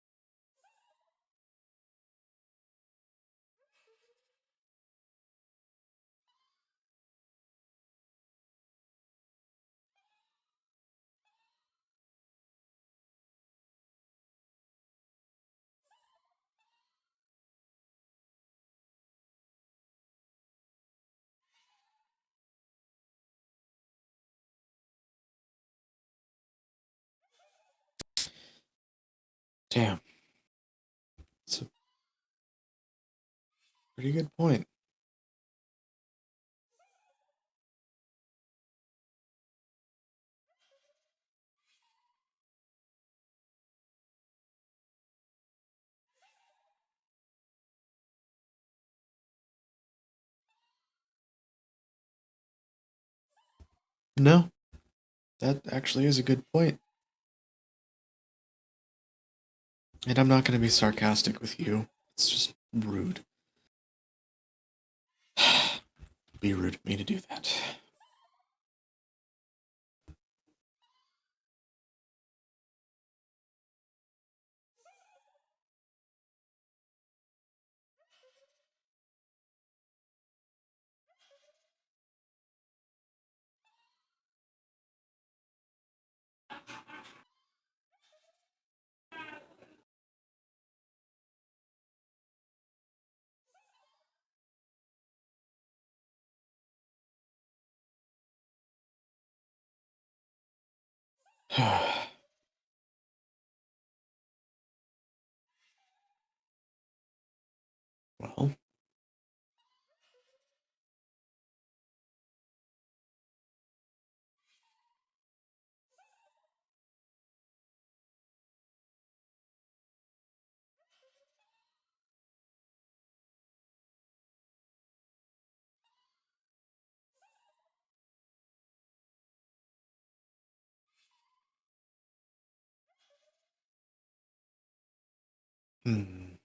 Damn. It's a pretty good point. No, that actually is a good point. And I'm not going to be sarcastic with you. It's just rude. Be rude of me to do that. Well, hmm.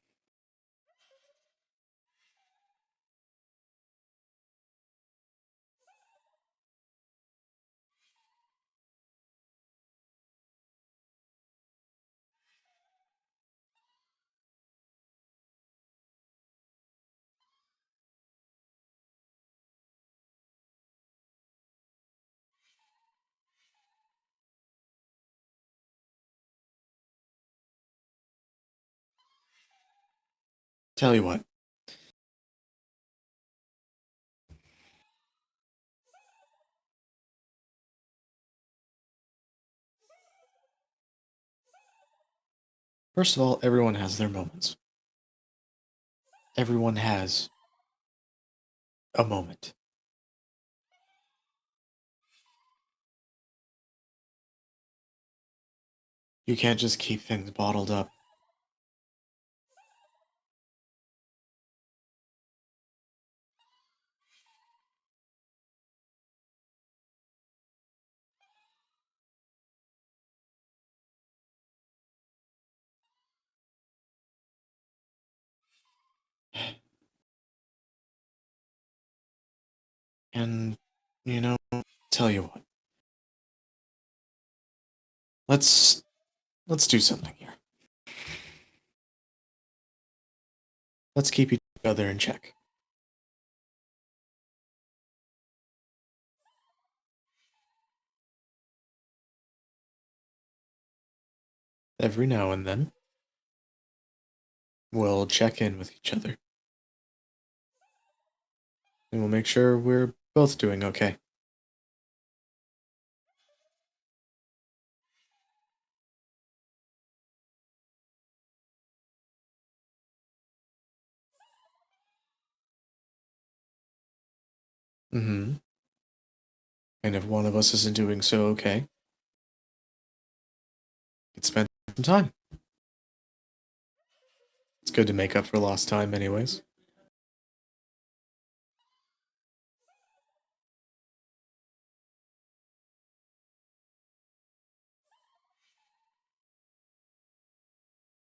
Tell you what. First of all, everyone has their moments. Everyone has a moment. You can't just keep things bottled up. And, you know, tell you what. Let's do something here. Let's keep each other in check. Every now and then, we'll check in with each other. And we'll make sure we're both doing okay. Mm-hmm. And if one of us isn't doing so okay, we could spend some time. It's good to make up for lost time anyways.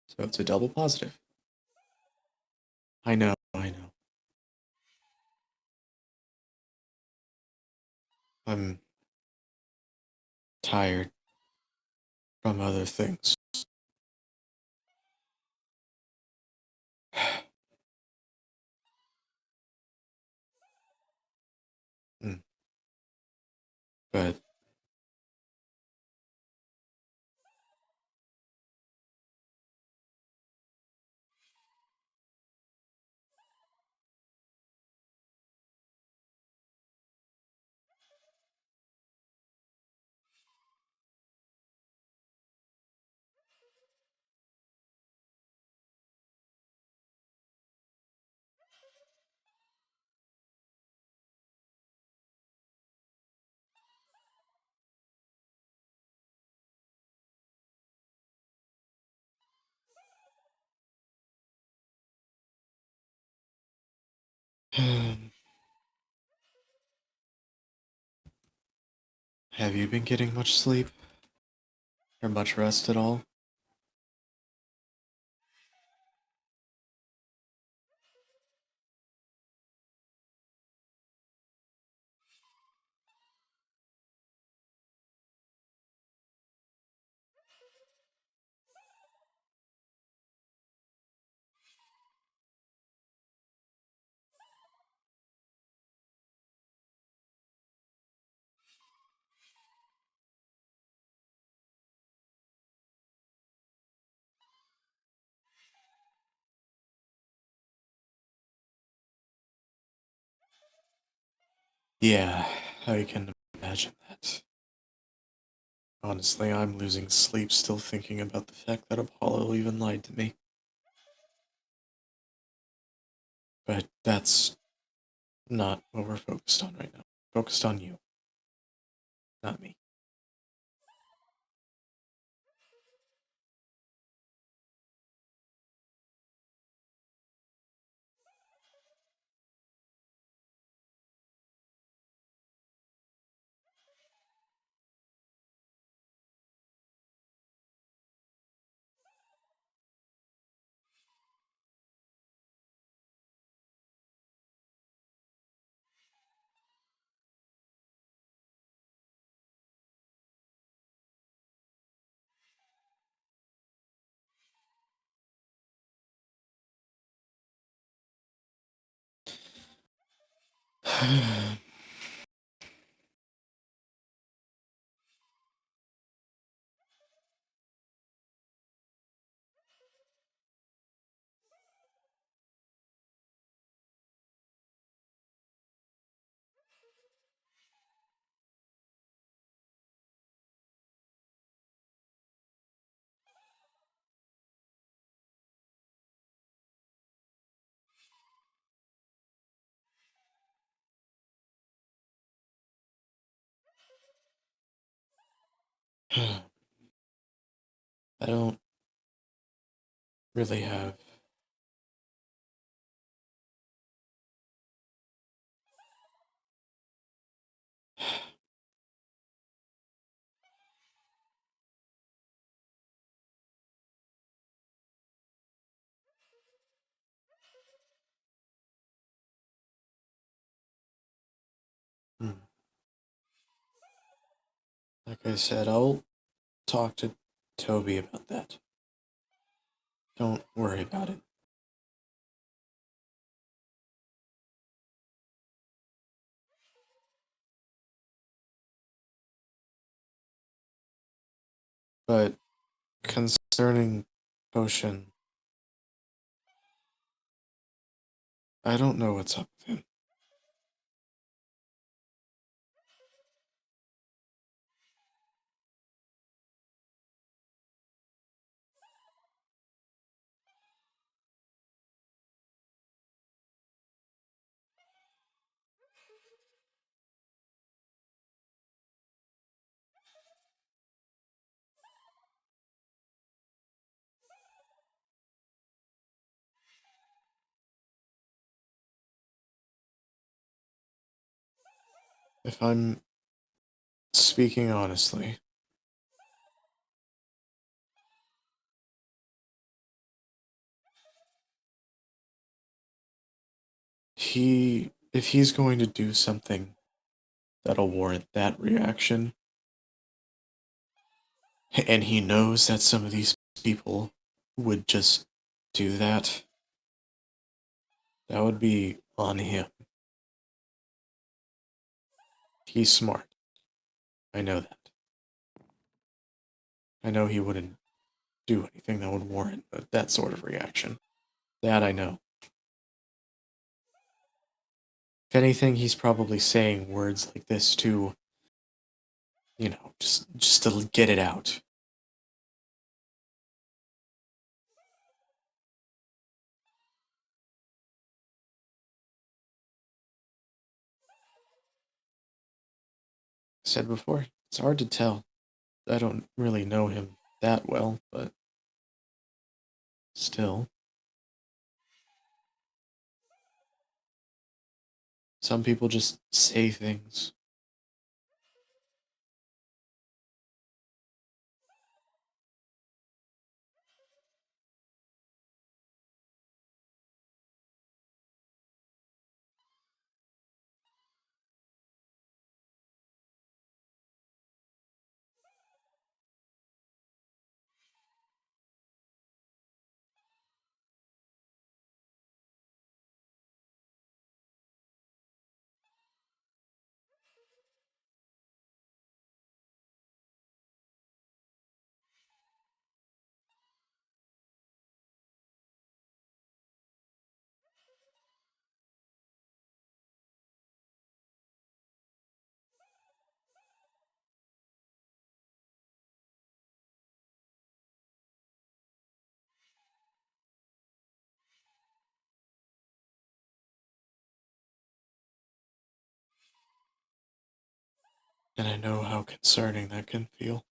So it's a double positive. I know, I know. I'm tired from other things. Mm. But have you been getting much sleep? Or much rest at all? Yeah, I can imagine that. Honestly, I'm losing sleep still thinking about the fact that Apollo even lied to me. But that's not what we're focused on right now. Focused on you, not me. I don't really have. Like I said, I'll talk to Toby about that. Don't worry about it. But concerning Potion, I don't know what's up with him. If I'm speaking honestly, if he's going to do something that'll warrant that reaction, and he knows that some of these people would just do that, that would be on him. He's smart. I know that. I know he wouldn't do anything that would warrant that sort of reaction. That I know. If anything, he's probably saying words like this to, just to get it out. I said before, it's hard to tell. I don't really know him that well, but still. Some people just say things. And I know how concerning that can feel.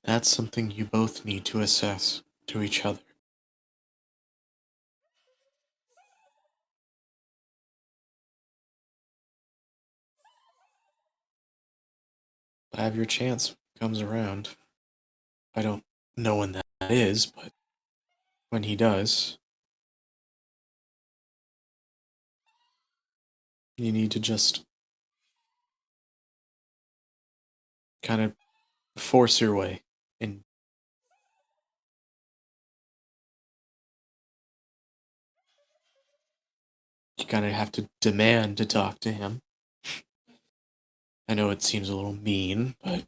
That's something you both need to assess to each other. But have your chance comes around. I don't know when that is, but when he does, you need to just kind of force your way. And you kind of have to demand to talk to him. I know it seems a little mean, but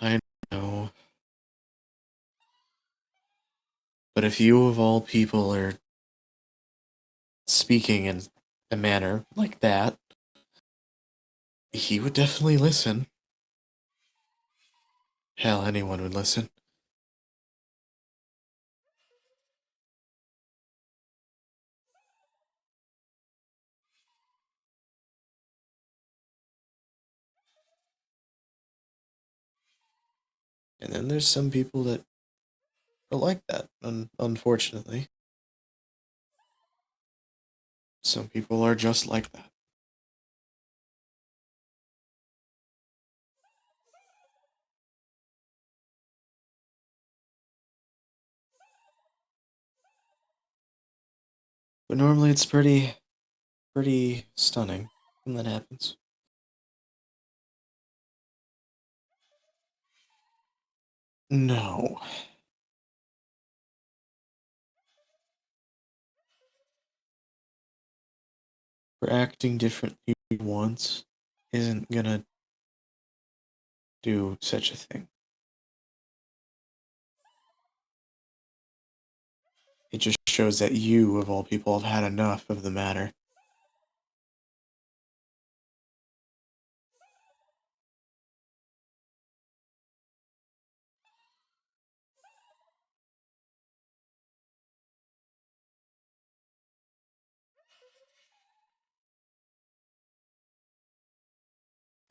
I know. But if you of all people are speaking in a manner like that, he would definitely listen. Hell, anyone would listen. And then there's some people that are like that, unfortunately. Some people are just like that. But normally it's pretty stunning when that happens. No. For acting differently once isn't gonna do such a thing. It just shows that you, of all people, have had enough of the matter.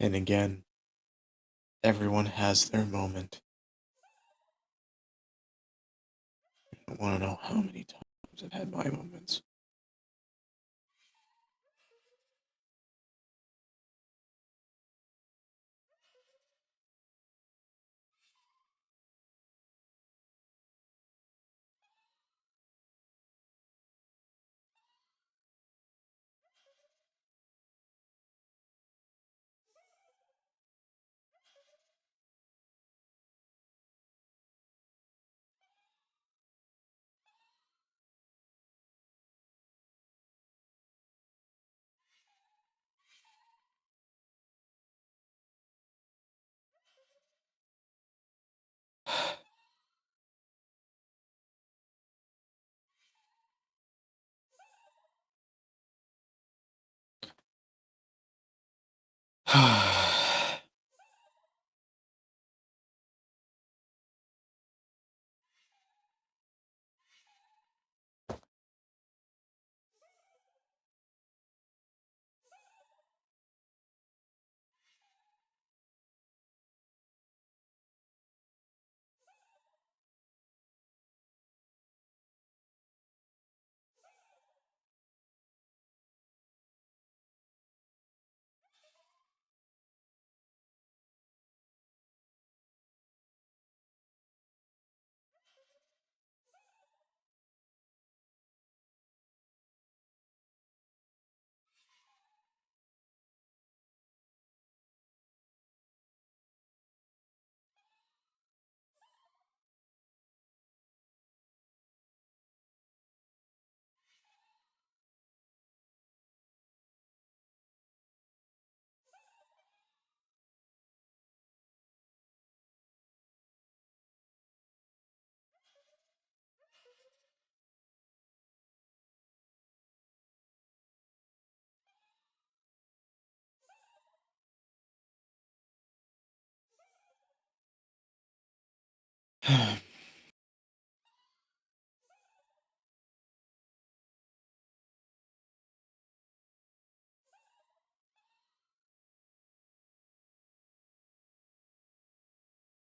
And again, everyone has their moment. I don't want to know how many times I've had my moments.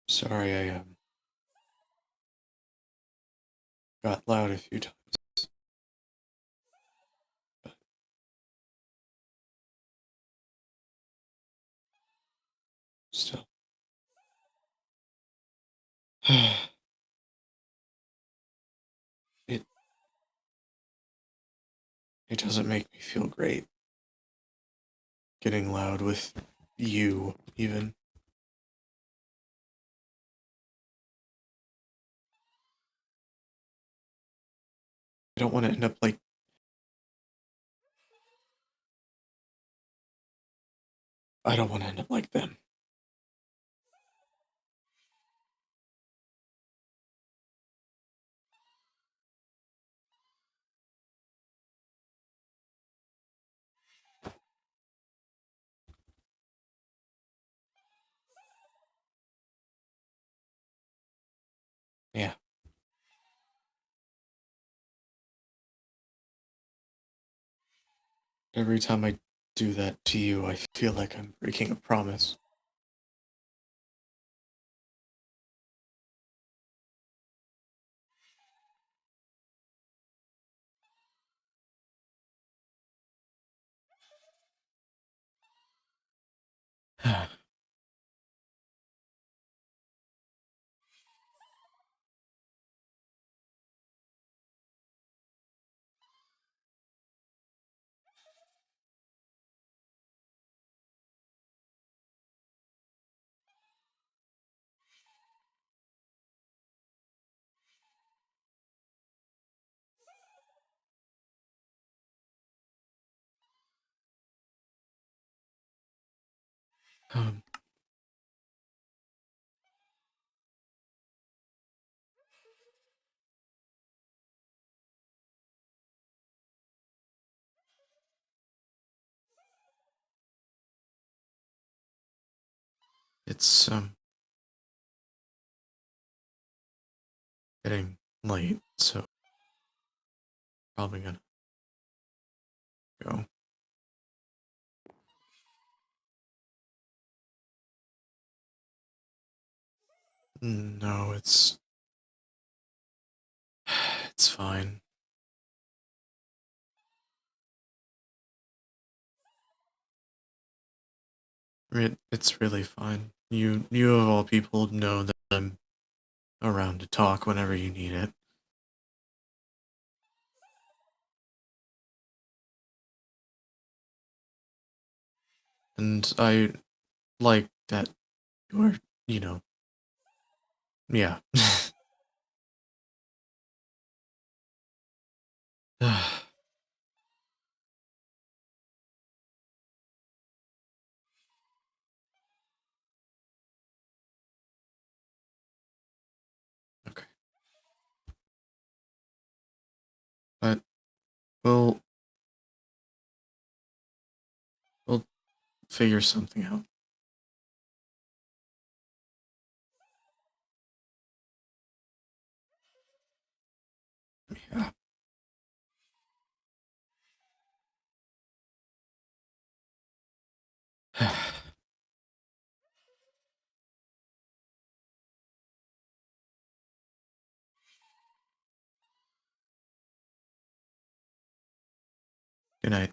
Sorry, I got loud a few times. Still. it it doesn't make me feel great getting loud with you, even. I don't want to end up like I don't want to end up like them. Yeah. Every time I do that to you, I feel like I'm breaking a promise. um, it's getting late, so probably gonna go. No, it's fine. It's really fine. You of all people know that I'm around to talk whenever you need it. And I like that you're, you know, yeah. Okay. But we'll we'll figure something out. Yeah. Good night.